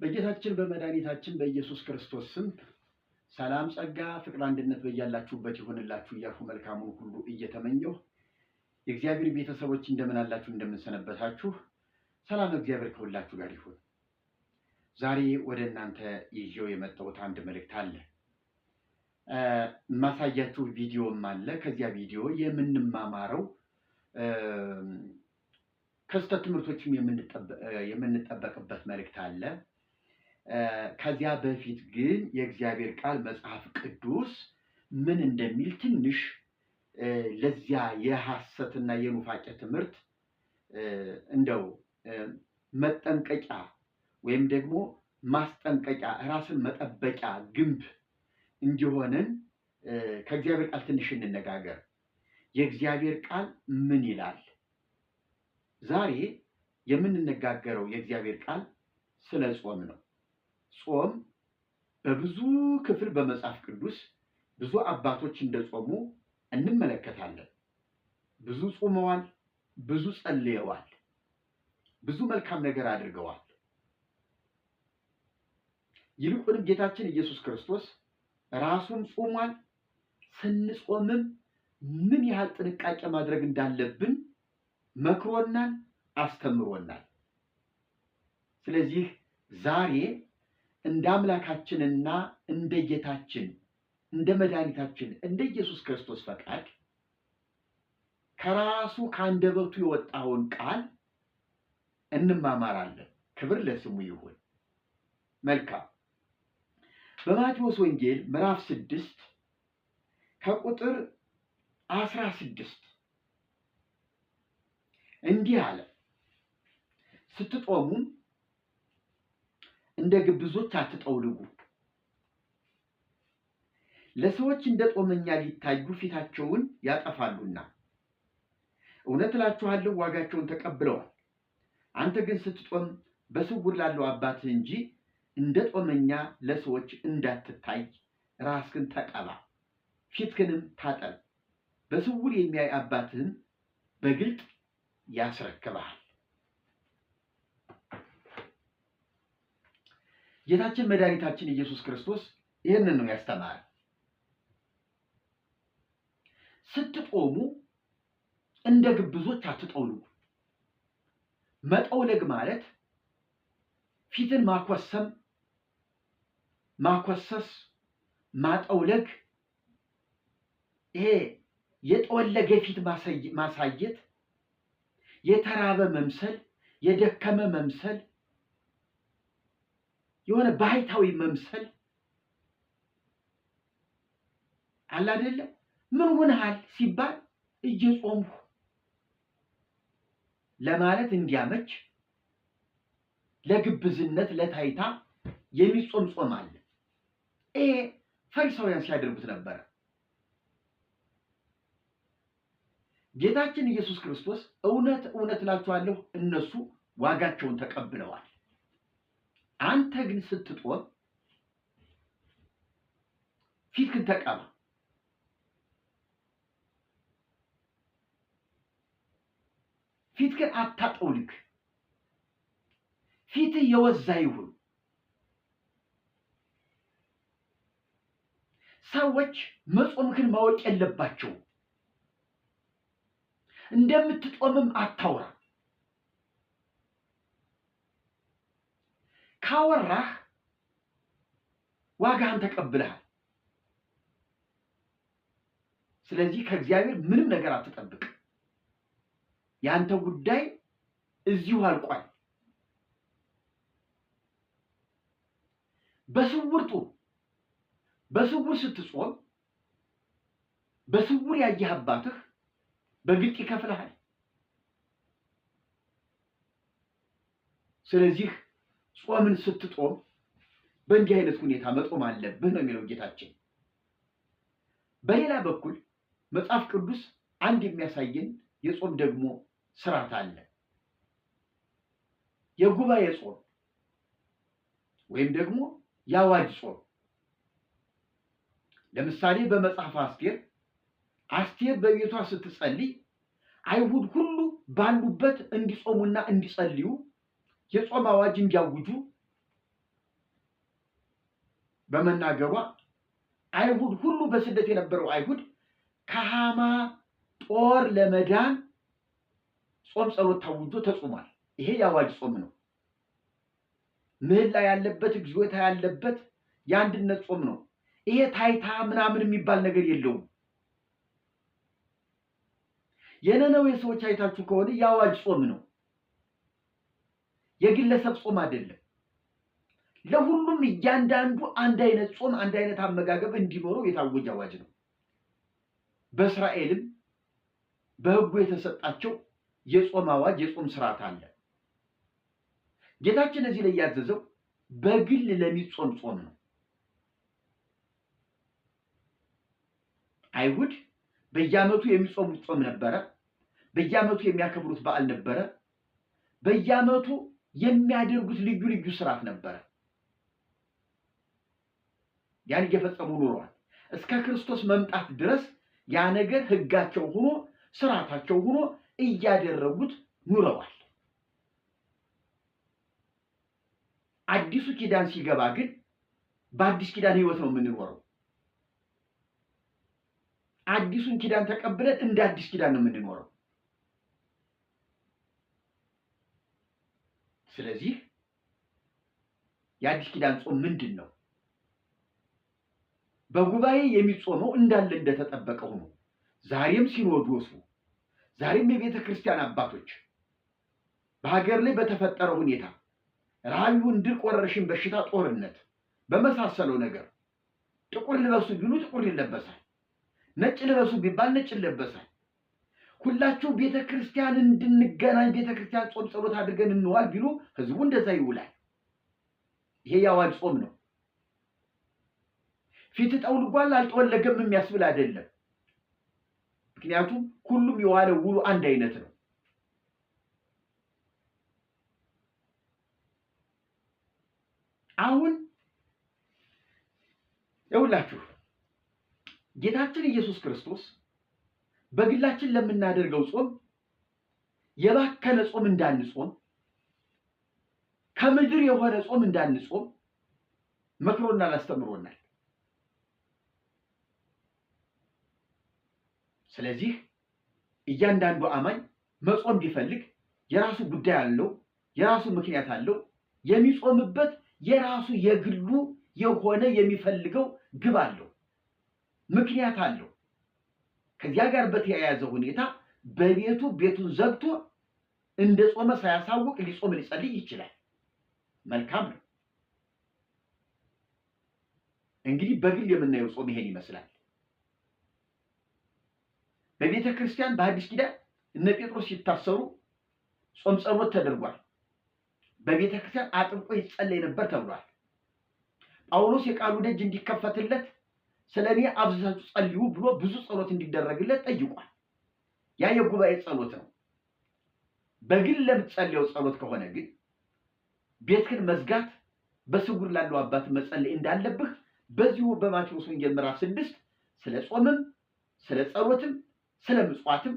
በጌታችን በመድኃኒታችን በኢየሱስ ክርስቶስ ስም ሰላም ጸጋ ፍቅር አንድነት በያላችሁበት ይሁንላችሁ እያልኩ መልካሙን ሁሉ እየተመኘሁ የእግዚአብሔር ቤተሰቦች እንደምን አላችሁ እንደምን ሰነበታችሁ? ሰላም እግዚአብሔር ከሁላችሁ ጋር ይሁን። ዛሬ ወደ እናንተ ይዤው የመጣሁት አንድ መልእክት አለ። ማሳያችሁ ቪዲዮም አለ። ከዚያ ቪዲዮ የምንማማረው ከስተት ትምህርቶችም የምንጠበቅበት መልእክት አለ። ከዚያ በፊት ግን የእግዚአብሔር ቃል መጽሐፍ ቅዱስ ምን እንደሚል ትንሽ ለዚያ የሐሰትና የኑፋቄ ትምህርት እንደው መጠንቀቂያ ወይም ደግሞ ማስጠንቀቂያ ራስን መጠበቂያ ግንብ እንዲሆንን ከእግዚአብሔር ቃል ትንሽ እንነጋገር። የእግዚአብሔር ቃል ምን ይላል? ዛሬ የምንነጋገረው የእግዚአብሔር ቃል ስለ ጾም ነው። ጾም በብዙ ክፍል በመጽሐፍ ቅዱስ ብዙ አባቶች እንደጾሙ እንመለከታለን። ብዙ ጾመዋል፣ ብዙ ጸልየዋል፣ ብዙ መልካም ነገር አድርገዋል። ይልቁንም ጌታችን ኢየሱስ ክርስቶስ ራሱን ጾሟል። ስንጾምም ምን ያህል ጥንቃቄ ማድረግ እንዳለብን መክሮናል፣ አስተምሮናል። ስለዚህ ዛሬ እንደ አምላካችንና እንደ ጌታችን እንደ መድኃኒታችን እንደ ኢየሱስ ክርስቶስ ፈቃድ ከራሱ ከአንደበቱ የወጣውን ቃል እንማማራለን። ክብር ለስሙ ይሁን። መልካም። በማቴዎስ ወንጌል ምዕራፍ 6 ከቁጥር 16 እንዲህ አለ፣ ስትጦሙም እንደ ግብዞች አትጠውልጉ፣ ለሰዎች እንደ ጦመኛ ሊታዩ ፊታቸውን ያጠፋሉና፣ እውነት እላችኋለሁ ዋጋቸውን ተቀብለዋል። አንተ ግን ስትጦም በስውር ላለው አባትህ እንጂ እንደ ጦመኛ ለሰዎች እንዳትታይ ራስህን ተቀባ፣ ፊትህንም ታጠብ፣ በስውር የሚያይ አባትህን በግልጥ ያስረክብሃል። ጌታችን መድኃኒታችን ኢየሱስ ክርስቶስ ይህንን ነው ያስተማረ። ስትጦሙ እንደ ግብዞች አትጠውልጉ። መጠውለግ ማለት ፊትን ማኮሰስ፣ ማጠውለግ፣ ይሄ የጠወለገ ፊት ማሳየት፣ የተራበ መምሰል፣ የደከመ መምሰል፣ የሆነ ባህታዊ መምሰል አለ አይደለ? ምን ሆነሃል ሲባል እየጾምሁ ለማለት እንዲያመች ለግብዝነት ለታይታ የሚጾም ጾም አለ። ይሄ ፈሪሳውያን ሲያደርጉት ነበረ። ጌታችን ኢየሱስ ክርስቶስ እውነት እውነት እላችኋለሁ እነሱ ዋጋቸውን ተቀብለዋል። አንተ ግን ስትጦም ፊትህን ተቀባ፣ ፊትህን አታጠውልግ፣ ፊትህ የወዛ ይሁን። ሰዎች መጾምህን ማወቅ የለባቸውም። እንደምትጦምም አታውራ። ካወራህ ዋጋህን ተቀብለሃል። ስለዚህ ከእግዚአብሔር ምንም ነገር አትጠብቅ። ያንተ ጉዳይ እዚሁ አልቋል። በስውር ጾም። በስውር ስትጾም በስውር ያየህ አባትህ በግልጥ ይከፍልሃል። ስለዚህ ጾምን ስትጦም በእንዲህ አይነት ሁኔታ መጦም አለብህ ነው የሚለው ጌታችን። በሌላ በኩል መጽሐፍ ቅዱስ አንድ የሚያሳየን የጾም ደግሞ ስርዓት አለ። የጉባኤ ጾም ወይም ደግሞ የአዋጅ ጾም። ለምሳሌ በመጽሐፍ አስቴር በቤቷ ስትጸልይ አይሁድ ሁሉ ባሉበት እንዲጾሙና እንዲጸልዩ የጾም አዋጅ እንዲያውጁ በመናገሯ አይሁድ ሁሉ በስደት የነበረው አይሁድ ከሃማ ጦር ለመዳን ጾም ጸሎት ታውጆ ተጾሟል። ይሄ የአዋጅ ጾም ነው። ምህላ ያለበት እግዚኦታ ያለበት የአንድነት ጾም ነው። ይሄ ታይታ ምናምን የሚባል ነገር የለውም። የነነዌ ሰዎች አይታችሁ ከሆነ የአዋጅ ጾም ነው፣ የግለሰብ ጾም አይደለም። ለሁሉም እያንዳንዱ አንድ አይነት ጾም፣ አንድ አይነት አመጋገብ እንዲኖረው የታወጀ አዋጅ ነው። በእስራኤልም በሕጉ የተሰጣቸው የጾም አዋጅ፣ የጾም ስርዓት አለ። ጌታችን እዚህ ላይ ያዘዘው በግል ለሚጾም ጾም ነው። አይሁድ በየዓመቱ የሚጾሙት ጾም ነበረ። በየዓመቱ የሚያከብሩት በዓል ነበረ። በየዓመቱ የሚያደርጉት ልዩ ልዩ ስርዓት ነበረ። ያን እየፈጸሙ ኑረዋል። እስከ ክርስቶስ መምጣት ድረስ ያ ነገር ሕጋቸው ሆኖ ስርዓታቸው ሆኖ እያደረጉት ኑረዋል። አዲሱ ኪዳን ሲገባ ግን በአዲስ ኪዳን ህይወት ነው የምንኖረው። አዲሱን ኪዳን ተቀብለን እንደ አዲስ ኪዳን ነው የምንኖረው። ስለዚህ የአዲስ ኪዳን ጾም ምንድን ነው? በጉባኤ የሚጾመው እንዳለ እንደተጠበቀ ሆኖ ዛሬም ሲኖዶሱ፣ ዛሬም የቤተ ክርስቲያን አባቶች በሀገር ላይ በተፈጠረው ሁኔታ ረሃብ፣ ድርቅ፣ ወረርሽኝ፣ በሽታ፣ ጦርነት በመሳሰለው ነገር ጥቁር ልበሱ ቢሉ ጥቁር ይለበሳል፣ ነጭ ልበሱ ቢባል ነጭ ይለበሳል። ሁላችሁ ቤተ ክርስቲያን እንድንገናኝ ቤተ ክርስቲያን ጾም ጸሎት አድርገን እንዋል ቢሉ ህዝቡ እንደዛ ይውላል። ይሄ የአዋጅ ጾም ነው። ፊት ጠውልጓል አልጠወለገም የሚያስብል አይደለም። ምክንያቱም ሁሉም የዋለ ውሉ አንድ አይነት ነው። አሁን ይውላችሁ ጌታችን ኢየሱስ ክርስቶስ በግላችን ለምናደርገው ጾም የባከነ ጾም እንዳንጾም፣ ከምድር የሆነ ጾም እንዳንጾም መክሮናል፣ አስተምሮናል። ስለዚህ እያንዳንዱ አማኝ መጾም ቢፈልግ የራሱ ጉዳይ አለው፣ የራሱ ምክንያት አለው። የሚጾምበት የራሱ የግሉ የሆነ የሚፈልገው ግብ አለው፣ ምክንያት አለው። ከዚያ ጋር በተያያዘ ሁኔታ በቤቱ ቤቱን ዘግቶ እንደ ጾመ ሳያሳውቅ ሊጾም ሊጸልይ ይችላል። መልካም ነው። እንግዲህ በግል የምናየው ጾም ይሄን ይመስላል። በቤተ ክርስቲያን በአዲስ ኪዳን እነ ጴጥሮስ ሲታሰሩ ጾም ጸሎት ተደርጓል። በቤተ ክርስቲያን አጥብቆ ይጸለይ ነበር ተብሏል። ጳውሎስ የቃሉ ደጅ እንዲከፈትለት ስለኔ አብዝታችሁ ጸልዩ ብሎ ብዙ ጸሎት እንዲደረግለት ጠይቋል። ያ የጉባኤ ጸሎት ነው። በግል ለምትጸልየው ጸሎት ከሆነ ግን ቤትህን መዝጋት፣ በስውር ላለው አባት መጸለይ እንዳለብህ በዚሁ በማቴዎስ ወንጌል ምዕራፍ 6 ስለ ጾምም ስለ ጸሎትም ስለ ምጽዋትም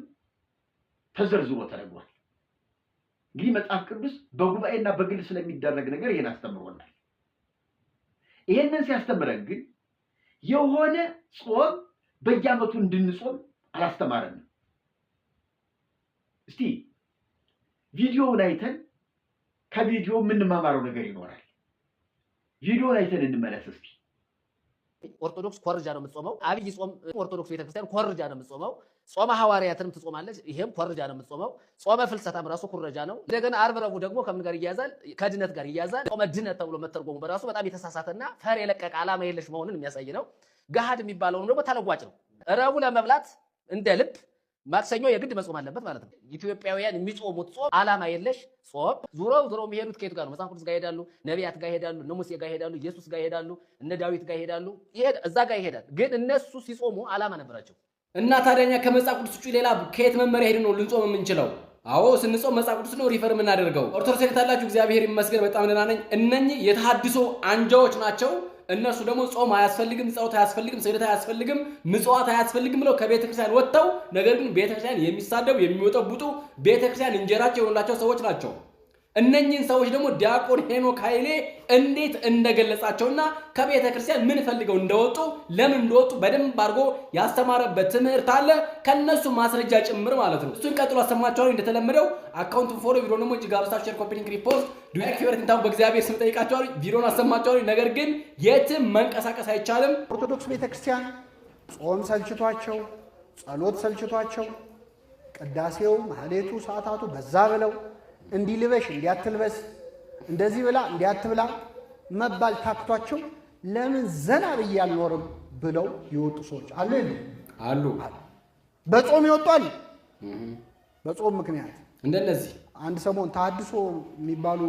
ተዘርዝሮ ተነግሯል። እንግዲህ መጽሐፍ ቅዱስ በጉባኤና በግል ስለሚደረግ ነገር ይሄን አስተምሮናል። ይሄንን ሲያስተምረን ግን የሆነ ጾም በየዓመቱ እንድንጾም አላስተማረንም። እስቲ ቪዲዮውን አይተን ከቪዲዮ የምንማማረው ነገር ይኖራል። ቪዲዮውን አይተን እንመለስ እስቲ። ኦርቶዶክስ ኮርጃ ነው የምትጾመው። አብይ ጾም ኦርቶዶክስ ቤተክርስቲያን ኮርጃ ነው የምትጾመው። ጾመ ሐዋርያትንም ትጾማለች። ይሄም ኮርጃ ነው የምትጾመው። ጾመ ፍልሰታም ራሱ ኮርጃ ነው። እንደገና ዓርብ ረቡዕ ደግሞ ከምን ጋር ይያዛል? ከድነት ጋር ይያዛል። ጾመ ድነት ተብሎ መተርጎሙ በራሱ በጣም የተሳሳተና ፈር የለቀቀ ዓላማ የለሽ መሆኑን የሚያሳይ ነው። ገሃድ የሚባለው ደግሞ ተለዋጭ ነው። ረቡዕ ለመብላት እንደ ልብ፣ ማክሰኞ የግድ መጾም አለበት ማለት ነው። ኢትዮጵያውያን የሚጾሙት ጾም ዓላማ የለሽ ጾም። ዙረው የሚሄዱት ከየቱ ጋር ነው? መጽሐፍ ቅዱስ ጋር ይሄዳሉ፣ ነቢያት ጋር ይሄዳሉ፣ እነ ሙሴ ጋር ይሄዳሉ፣ ኢየሱስ ጋር ይሄዳሉ፣ እነ ዳዊት ጋር ይሄዳሉ። እዛ ጋር ይሄዳል። ግን እነሱ ሲጾሙ ዓላማ ነበራቸው። እና ታዲያኛ ከመጽሐፍ ቅዱስ ውጪ ሌላ ከየት መመሪያ ሄደን ነው ልንጾም የምንችለው? አዎ ስንጾም መጽሐፍ ቅዱስ ነው ሪፈር የምናደርገው። ኦርቶዶክስ የታላችሁ እግዚአብሔር ይመስገን በጣም ደህና ነኝ። እነኚህ የተሐድሶ አንጃዎች ናቸው። እነሱ ደግሞ ጾም አያስፈልግም፣ ጸሎት አያስፈልግም፣ ስግደት አያስፈልግም፣ ምጽዋት አያስፈልግም ብለው ከቤተክርስቲያን ወጥተው ነገር ግን ቤተክርስቲያን የሚሳደቡ የሚወጠቡጡ ቤተክርስቲያን እንጀራቸው የሆኑላቸው ሰዎች ናቸው። እነኚህን ሰዎች ደግሞ ዲያቆን ሄኖክ ኃይሌ እንዴት እንደገለጻቸውና ከቤተ ክርስቲያን ምን ፈልገው እንደወጡ ለምን እንደወጡ በደንብ አድርጎ ያስተማረበት ትምህርት አለ ከነሱ ማስረጃ ጭምር ማለት ነው። እሱን ቀጥሎ አሰማቸዋለሁ። እንደተለመደው አካውንቱን ፎሎ ቪዲዮ ደግሞ እጅግ አብስታችሁ ሼር፣ ኮፒ ሊንክ፣ ሪፖስት ዱኤክ ፌቨሪት እንታው በእግዚአብሔር ስም ጠይቃቸዋለሁ። ቪዲዮን አሰማቸዋለሁ። ነገር ግን የትም መንቀሳቀስ አይቻልም። ኦርቶዶክስ ቤተክርስቲያን ጾም ሰልችቷቸው፣ ጸሎት ሰልችቷቸው፣ ቅዳሴው ማህሌቱ ሰዓታቱ በዛ ብለው እንዲልበሽ እንዲያትልበስ እንደዚህ ብላ እንዲያትብላ መባል ታክቷቸው ለምን ዘና ብዬ አልኖርም ብለው ይወጡ ሰዎች አሉ አሉ። በጾም ይወጣሉ። በጾም ምክንያት እንደነዚህ አንድ ሰሞን ተሐድሶ የሚባሉ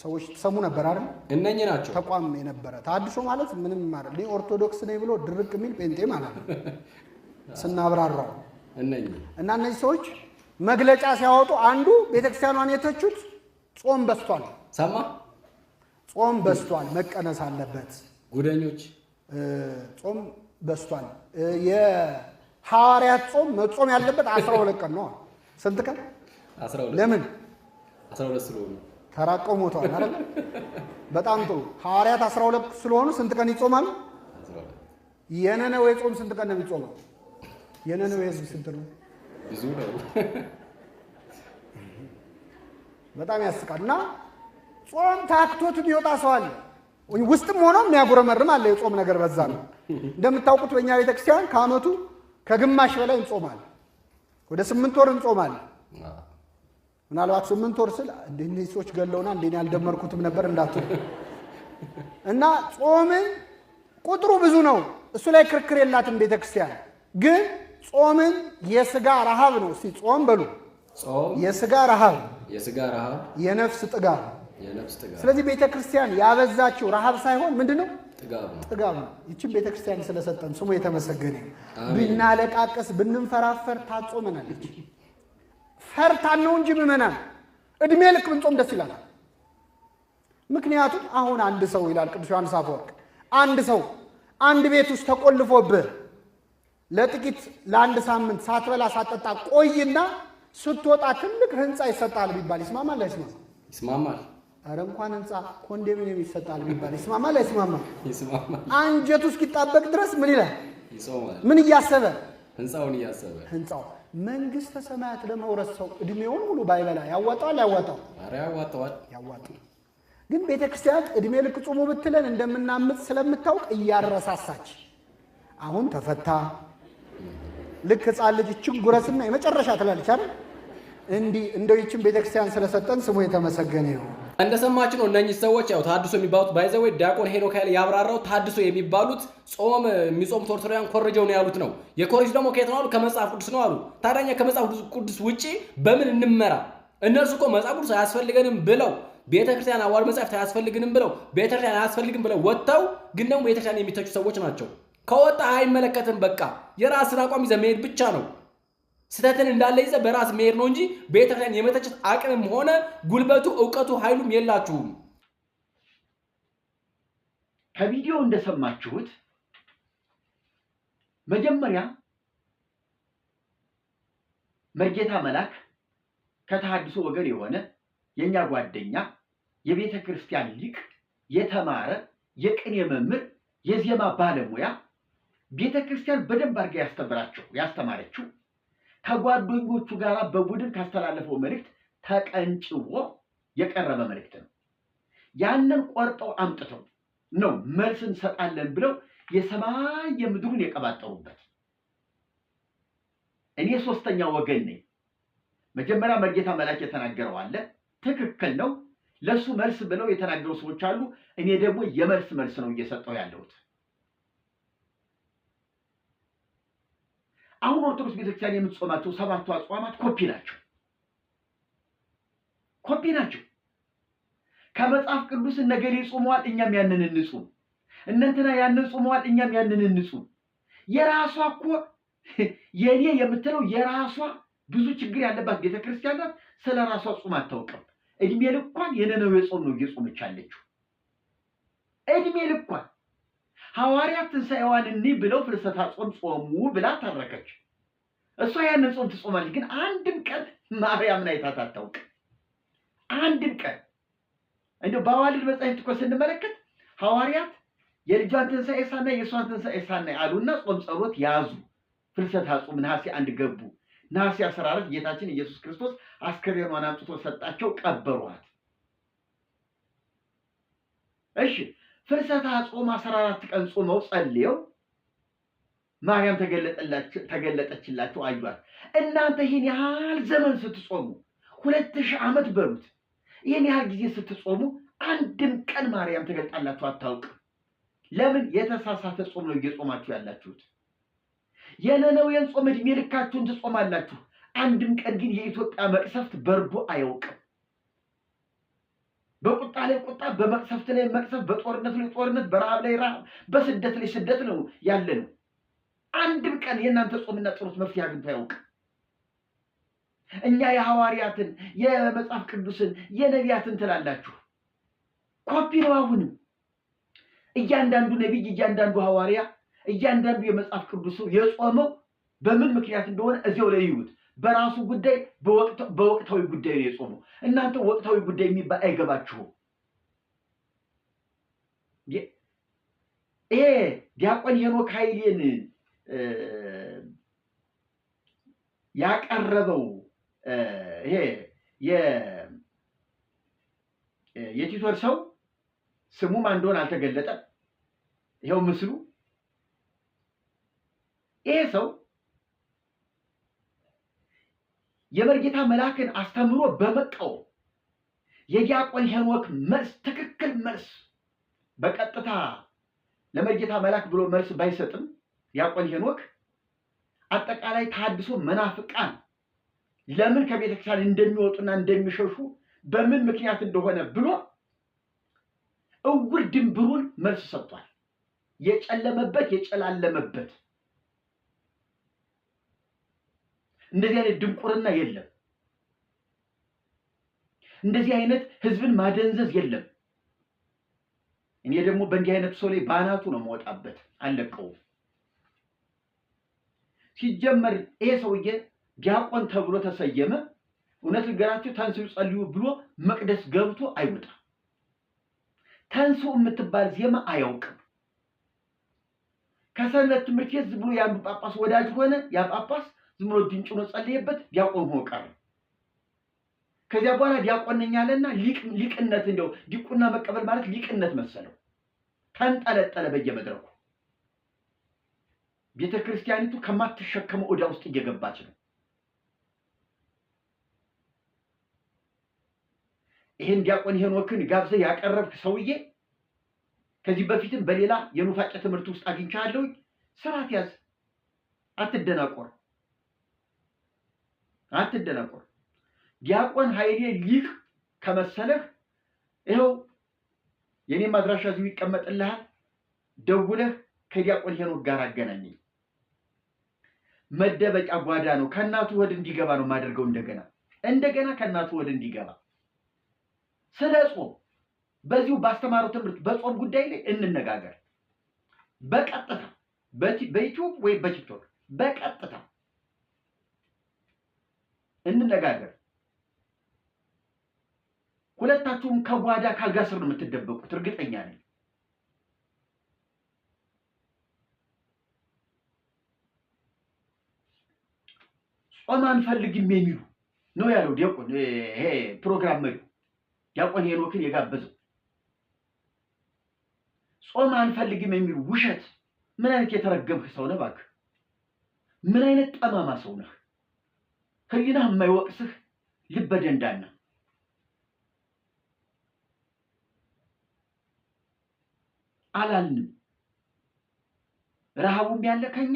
ሰዎች ተሰሙ ነበር አይደል? እነኚህ ናቸው ተቋም የነበረ ተሐድሶ ማለት ምንም ማለት ነው። ኦርቶዶክስ ነኝ ብሎ ድርቅ የሚል ጴንጤ ማለት ነው ስናብራራው እና እነዚህ ሰዎች መግለጫ ሲያወጡ አንዱ ቤተክርስቲያኗን የተቹት ጾም በስቷል፣ ሰማ ጾም በስቷል፣ መቀነስ አለበት። ጉደኞች ጾም በስቷል። የሐዋርያት ጾም መጾም ያለበት 12 ቀን ነው። ስንት ቀን? 12። ለምን 12 ስለሆኑ ተራቀው ሞተዋል አይደል? በጣም ጥሩ። ሐዋርያት 12 ስለሆኑ ስንት ቀን ይጾማሉ? 12። የነነዌ ጾም ስንት ቀን ነው የሚጾመው? የነነዌ ህዝብ ስንት ነው? ብዙ ነው። በጣም ያስቃል። እና ጾም ታክቶት የሚወጣ ሰው አለ፣ ውስጥም ሆኖ የሚያጉረመርም አለ። የጾም ነገር በዛ ነው። እንደምታውቁት በእኛ ቤተክርስቲያን ከዓመቱ ከግማሽ በላይ እንጾማለን። ወደ 8 ወር እንጾማለን። ምናልባት 8 ወር ስል እንደዚህ ሰዎች ገለውና እንደኔ ያልደመርኩትም ነበር እንዳትሉ እና ጾምን ቁጥሩ ብዙ ነው። እሱ ላይ ክርክር የላትም ቤተክርስቲያን። ግን ጾምን የስጋ ረሃብ ነው። እስቲ ጾም በሉ። ጾም የስጋ ረሃብ፣ የነፍስ ጥጋብ። ስለዚህ ቤተክርስቲያን ያበዛችው ረሃብ ሳይሆን ምንድነው? ጥጋብ ነው። ይህችን ቤተክርስቲያን ስለሰጠን ስሙ የተመሰገነ። ብናለቃቀስ ብንንፈራፈር ታጾመናለች። ፈርታን ነው እንጂ ምዕመናን እድሜ ልክ ብንጾም ደስ ይላል። ምክንያቱም አሁን አንድ ሰው ይላል ቅዱስ ዮሐንስ አፈወርቅ፣ አንድ ሰው አንድ ቤት ውስጥ ተቆልፎብህ ለጥቂት ለአንድ ሳምንት ሳትበላ ሳትጠጣ ቆይና ስትወጣ ትልቅ ህንፃ ይሰጣል ቢባል ይስማማል አይስማማም? ይስማማል። ኧረ እንኳን ህንፃ ኮንዶሚኒየም ይሰጣል ቢባል ይስማማል አይስማማም? ይስማማል። አንጀቱ እስኪጣበቅ ድረስ ምን ይላል? ይጾማል። ምን እያሰበ? ህንፃውን እያሰበ። ህንፃው መንግስተ ሰማያት ለመውረስ ሰው እድሜውን ሙሉ ባይበላ ያዋጣዋል? ያዋጣው? ኧረ ያዋጣዋል። ያዋጣው። ግን ቤተክርስቲያን እድሜ ልክ ጾሙ ብትለን እንደምናምጥ ስለምታውቅ እያረሳሳች አሁን ተፈታ ልክ ህፃን ልጅ እችን ጉረስና የመጨረሻ ትላለች አይደል? እንዲህ እንደው ይችን ቤተክርስቲያን ስለሰጠን ስሙ የተመሰገነ ነው። እንደሰማችሁ ነው። እነኚህ ሰዎች ያው ታድሶ የሚባሉት ባይዘው ዲያቆን ሄኖክ ኃይሌ ያብራራው ታድሶ የሚባሉት ጾም የሚጾሙት ኦርቶዶክሳውያን ኮረጀው ነው ያሉት ነው። የኮረጅ ደግሞ ከየት ነው አሉ? ከመጽሐፍ ቅዱስ ነው አሉ። ታዲያኛ ከመጽሐፍ ቅዱስ ውጪ በምን እንመራ? እነርሱ እኮ መጽሐፍ ቅዱስ አያስፈልገንም ብለው ቤተክርስቲያን አዋል መጽሐፍት አያስፈልግንም ብለው ቤተክርስቲያን አያስፈልግም ብለው ወጥተው ግን ደግሞ ቤተክርስቲያን የሚተቹ ሰዎች ናቸው። ከወጣ አይመለከትም። በቃ የራስን አቋም ይዘህ መሄድ ብቻ ነው። ስተትን እንዳለ ይዘህ በራስ መሄድ ነው እንጂ ቤተክርስቲያን የመተቸት አቅምም ሆነ ጉልበቱ፣ ዕውቀቱ፣ ኃይሉም የላችሁም። ከቪዲዮ እንደሰማችሁት መጀመሪያ መርጌታ መላክ ከተሐድሶ ወገን የሆነ የኛ ጓደኛ የቤተ ክርስቲያን ሊቅ የተማረ የቅኔ መምህር የዜማ ባለሙያ ቤተ ክርስቲያን በደንብ አድርጋ ያስተማረችው ከጓደኞቹ ጋር በቡድን ካስተላለፈው መልእክት ተቀንጭቦ የቀረበ መልእክት ነው። ያንን ቆርጠው አምጥተው ነው መልስ እንሰጣለን ብለው የሰማይ የምድሩን የቀባጠሩበት። እኔ ሶስተኛ ወገን ነኝ። መጀመሪያ መርጌታ መላክ የተናገረው አለ፣ ትክክል ነው። ለሱ መልስ ብለው የተናገሩ ሰዎች አሉ። እኔ ደግሞ መልስ ነው እየሰጠው ያለሁት። አሁን ኦርቶዶክስ ቤተክርስቲያን የምትጾማቸው 7ቱ አጽዋማት ኮፒ ናቸው። ከመጽሐፍ ቅዱስ ነገሌ ጾመዋል፣ እኛም ያንን እንጹም። እነንትና ያንን ጾመዋል፣ እኛም ያንን እንጹም። የራሷ እኮ የኔ የምትለው የራሷ ብዙ ችግር ያለባት ቤተክርስቲያን ናት። ስለ ራሷ ጾም አታውቅም። እድሜ ልኳን የነነዌ ጾም ነው እየጾመች ያለችው። እድሜ ልኳን ሐዋርያት ትንሣኤዋን እንይ ብለው ፍልሰታ ጾም ጾሙ ብላ ተረከች። እሷ ያንን ጾም ትጾማለች፣ ግን አንድም ቀን ማርያምን አይታት አታውቅም። አንድም ቀን እንደው በአዋልድ መጻሕፍት እኮ ስንመለከት ሐዋርያት የልጇን ትንሣኤ ሳናይ የእሷን ትንሣኤ ሳናይ አሉና ጾም ጸሎት ያዙ። ፍልሰታ ጾም ነሐሴ 1 ገቡ። ነሐሴ 14 ጌታችን ኢየሱስ ክርስቶስ አስከሬኗን አምጥቶ ሰጣቸው፣ ቀበሯት። እሺ ፍልሰታ ጾም 14 ቀን ጾመው ጸልየው ማርያም ተገለጠችላቸው፣ አዩአት። እናንተ ይህን ያህል ዘመን ስትጾሙ 2000 ዓመት በሉት፣ ይህን ያህል ጊዜ ስትጾሙ አንድም ቀን ማርያም ተገልጣላችሁ አታውቅም። ለምን? የተሳሳተ ጾም ነው እየጾማችሁ ያላችሁት። የነነዌን ጾም ዕድሜ ልካችሁን ትጾማላችሁ። አንድም ቀን ግን የኢትዮጵያ መቅሰፍት በርዶ አያውቅም። በቁጣ ላይ ቁጣ፣ በመቅሰፍት ላይ መቅሰፍት፣ በጦርነት ላይ ጦርነት፣ በረሃብ ላይ ረሃብ፣ በስደት ላይ ስደት ነው ያለ ነው። አንድም ቀን የእናንተ ጾምና ጸሎት መፍትሄ አግኝቶ አያውቅም። እኛ የሐዋርያትን የመጽሐፍ ቅዱስን የነቢያትን ትላላችሁ። ኮፒ ነው። አሁንም እያንዳንዱ ነቢይ፣ እያንዳንዱ ሐዋርያ፣ እያንዳንዱ የመጽሐፍ ቅዱስ ሰው የጾመው በምን ምክንያት እንደሆነ እዚያው ላይ ይዩት። በራሱ ጉዳይ በወቅታዊ ጉዳይ ነው የጾመው። እናንተ ወቅታዊ ጉዳይ የሚባል አይገባችሁም። ይሄ ዲያቆን ሄኖክ ኃይሌን ያቀረበው ይሄ የቲቶር ሰው ስሙ ማን እንደሆነ አልተገለጠም። ይሄው ምስሉ። ይሄ ሰው የመርጌታ መልአክን አስተምሮ በመቃወም የዲያቆን ሄኖክ መልስ ትክክል መልስ በቀጥታ ለመርጌታ መልአክ ብሎ መልስ ባይሰጥም ዲያቆን ሄኖክ አጠቃላይ ተሐድሶ መናፍቃን ለምን ከቤተክርስቲያን እንደሚወጡና እንደሚሸሹ በምን ምክንያት እንደሆነ ብሎ እውር ድንብሩን መልስ ሰጥቷል። የጨለመበት የጨላለመበት እንደዚህ አይነት ድንቁርና የለም። እንደዚህ አይነት ህዝብን ማደንዘዝ የለም። እኔ ደግሞ በእንዲህ አይነት ሰው ላይ ባናቱ ነው መወጣበት፣ አልለቀውም። ሲጀመር ይሄ ሰውዬ ዲያቆን ተብሎ ተሰየመ። እውነት ልንገራችሁ፣ ተንሥኡ ጸልዩ ብሎ መቅደስ ገብቶ አይወጣም። ተንሥኡ የምትባል ዜማ አያውቅም። ከሰንበት ትምህርት ቤት ዝም ብሎ የአንዱ ጳጳስ ወዳጅ ሆነ። ያ ጳጳስ ዝም ብሎ ድንጭ ነው ጸልየበት ዲያቆን ሆኖ ቀረ። ከዚያ በኋላ ዲያቆን ነኝ አለና ሊቅነት እንደው ዲቁና መቀበል ማለት ሊቅነት መሰለው። ተንጠለጠለ በየመድረኩ። ቤተ ክርስቲያኒቱ ከማትሸከመው ዕዳ ውስጥ እየገባች ነው። ይህን ዲያቆን ሄኖክን ጋብዘህ ያቀረብክ ሰውዬ ከዚህ በፊትም በሌላ የኑፋቄ ትምህርት ውስጥ አግኝቻለሁ። ስርዓት ያዝ፣ አትደናቆር። ዲያቆን ኃይሌ ሊቅ ከመሰለህ ይኸው የኔም አድራሻ እዚሁ ይቀመጥልሃል። ደውለህ ከዲያቆን ሄኖክ ጋር አገናኘኝ። መደበቂያ ጓዳ ነው። ከእናቱ ወደ እንዲገባ ነው የማደርገው። እንደገና ከእናቱ ወደ እንዲገባ ስለ ጾም በዚሁ ባስተማረው ትምህርት በጾም ጉዳይ ላይ እንነጋገር። በቀጥታ በዩቲዩብ ወይ በቲክቶክ በቀጥታ እንነጋገር። ሁለታችሁም ከጓዳ ካልጋ ስር ነው የምትደበቁት፣ እርግጠኛ ነኝ። ጾም አንፈልግም የሚሉ ነው ያለው ዲያቆን ይሄ ፕሮግራም መሪው ዲያቆን ሄኖክን የጋበዘው። ጾም አንፈልግም የሚሉ ውሸት። ምን አይነት የተረገምክ ሰው ነህ እባክህ! ምን አይነት ጠማማ ሰው ነህ! ህሊናህ የማይወቅስህ ልበ ደንዳና። አላልንም። ረሃቡም ያለ ከኛ፣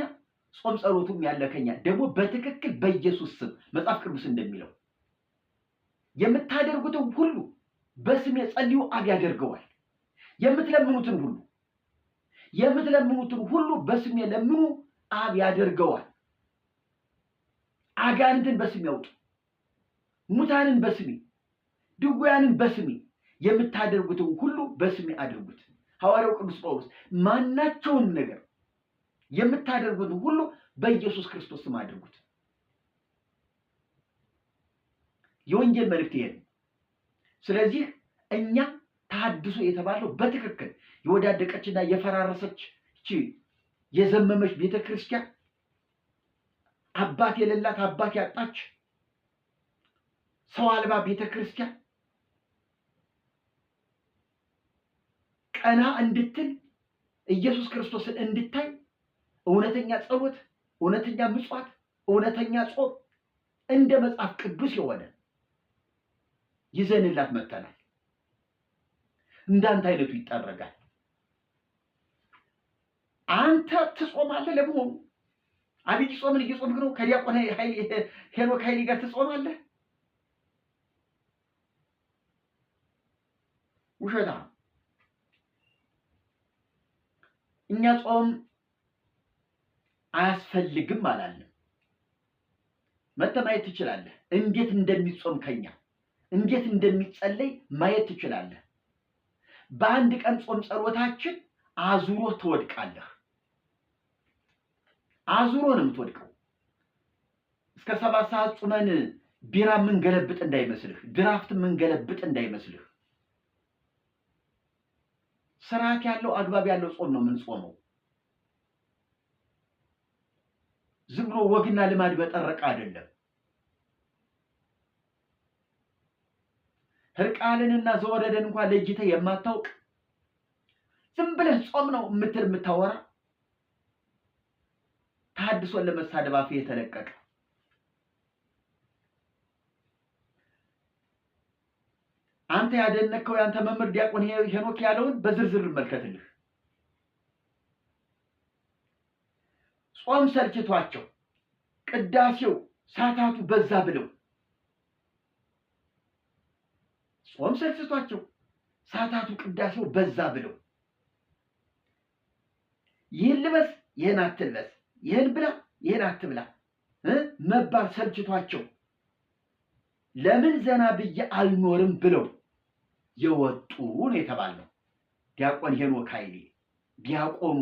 ጾም ጸሎቱም ያለ ከኛ። ደግሞ በትክክል በኢየሱስ ስም መጽሐፍ ቅዱስ እንደሚለው የምታደርጉትን ሁሉ በስሜ ጸልዩ አብ ያደርገዋል። የምትለምኑትን ሁሉ በስሜ ለምኑ አብ ያደርገዋል። አጋንንትን በስሜ ያውጡ፣ ሙታንን በስሜ፣ ድውያንን በስሜ፣ የምታደርጉትን ሁሉ በስሜ አድርጉት። ሐዋርያው ቅዱስ ጳውሎስ ማናቸውን ነገር የምታደርጉትን ሁሉ በኢየሱስ ክርስቶስ ስም አድርጉት። የወንጌል መልእክት ይሄ ነው። ስለዚህ እኛ ተሐድሶ የተባለው በትክክል የወዳደቀችና የፈራረሰች የዘመመች ቤተክርስቲያን አባት የሌላት አባት ያጣች ሰው አልባ ቤተክርስቲያን ቀና እንድትል ኢየሱስ ክርስቶስን እንድታይ እውነተኛ ጸሎት፣ እውነተኛ ምጽዋት፣ እውነተኛ ጾም እንደ መጽሐፍ ቅዱስ የሆነ ይዘንላት መጥተናል። እንዳንተ አይነቱ ይጠረጋል። አንተ ትጾማለህ? ለመሆኑ አብይ ጾምን እየጾምክ ነው? ከዲያቆን ሄኖክ ኃይሌ ጋር ትጾማለህ? ውሸታ። እኛ ጾም አያስፈልግም አላለም። መተህ ማየት ትችላለህ። እንዴት እንደሚጾም ከኛ እንዴት እንደሚጸለይ ማየት ትችላለህ። በአንድ ቀን ጾም ጸሎታችን አዙሮ ትወድቃለህ። አዙሮ ነው የምትወድቀው። እስከ 7 ሰዓት ጾመን ቢራ ምን ገለብጥ እንዳይመስልህ፣ ድራፍት ምን ገለብጥ እንዳይመስልህ። ስርዓት ያለው አግባብ ያለው ጾም ነው የምንጾመው። ዝም ብሎ ወግና ልማድ በጠረቀ አይደለም። ህርቃልንና ዘወረደን እንኳን ለይተህ የማታውቅ ዝም ብለህ ጾም ነው የምታወራ ተሐድሶን ለመሳደብ አፍ የተለቀቀ አንተ ያደነከው ያንተ መምህር ዲያቆን ሄኖክ ያለውን በዝርዝር መልከትልህ። ጾም ሰልችቷቸው ቅዳሴው ሰዓታቱ በዛ ብለው ጾም ሰልችቷቸው ሰዓታቱ ቅዳሴው በዛ ብለው ይህን ልበስ ይህን አትልበስ፣ ይህን ብላ ይህን አትብላ መባል ሰልችቷቸው ለምን ዘና ብዬ አልኖርም ብለው የወጡን የተባለው ዲያቆን ሄኖክ ኃይሌ፣ ዲያቆኑ፣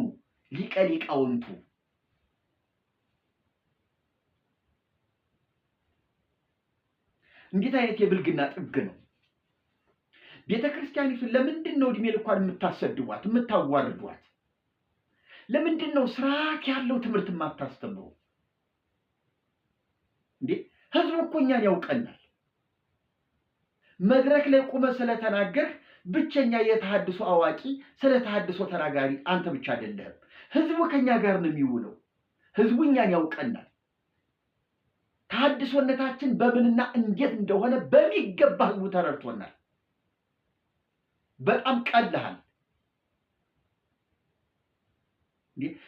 ሊቀ ሊቃውንቱ እንዴት አይነት የብልግና ጥግ ነው! ቤተክርስቲያኒቱን ለምንድን ነው እድሜ ልኳን የምታሰድቧት የምታዋርዷት? ለምንድን ነው ስርዓት ያለው ትምህርት የማታስተምሩ? እንዴ ህዝቡ እኮ እኛን ያውቀናል። መድረክ ላይ ቁመ ስለተናገርህ ብቸኛ የተሐድሶ አዋቂ ስለ ተሐድሶ ተናጋሪ አንተ ብቻ አይደለህም። ህዝቡ ከኛ ጋር ነው የሚውለው። ህዝቡ እኛን ያውቀናል። ተሐድሶነታችን በምንና እንዴት እንደሆነ በሚገባ ህዝቡ ተረድቶናል። በጣም ቀልሃል።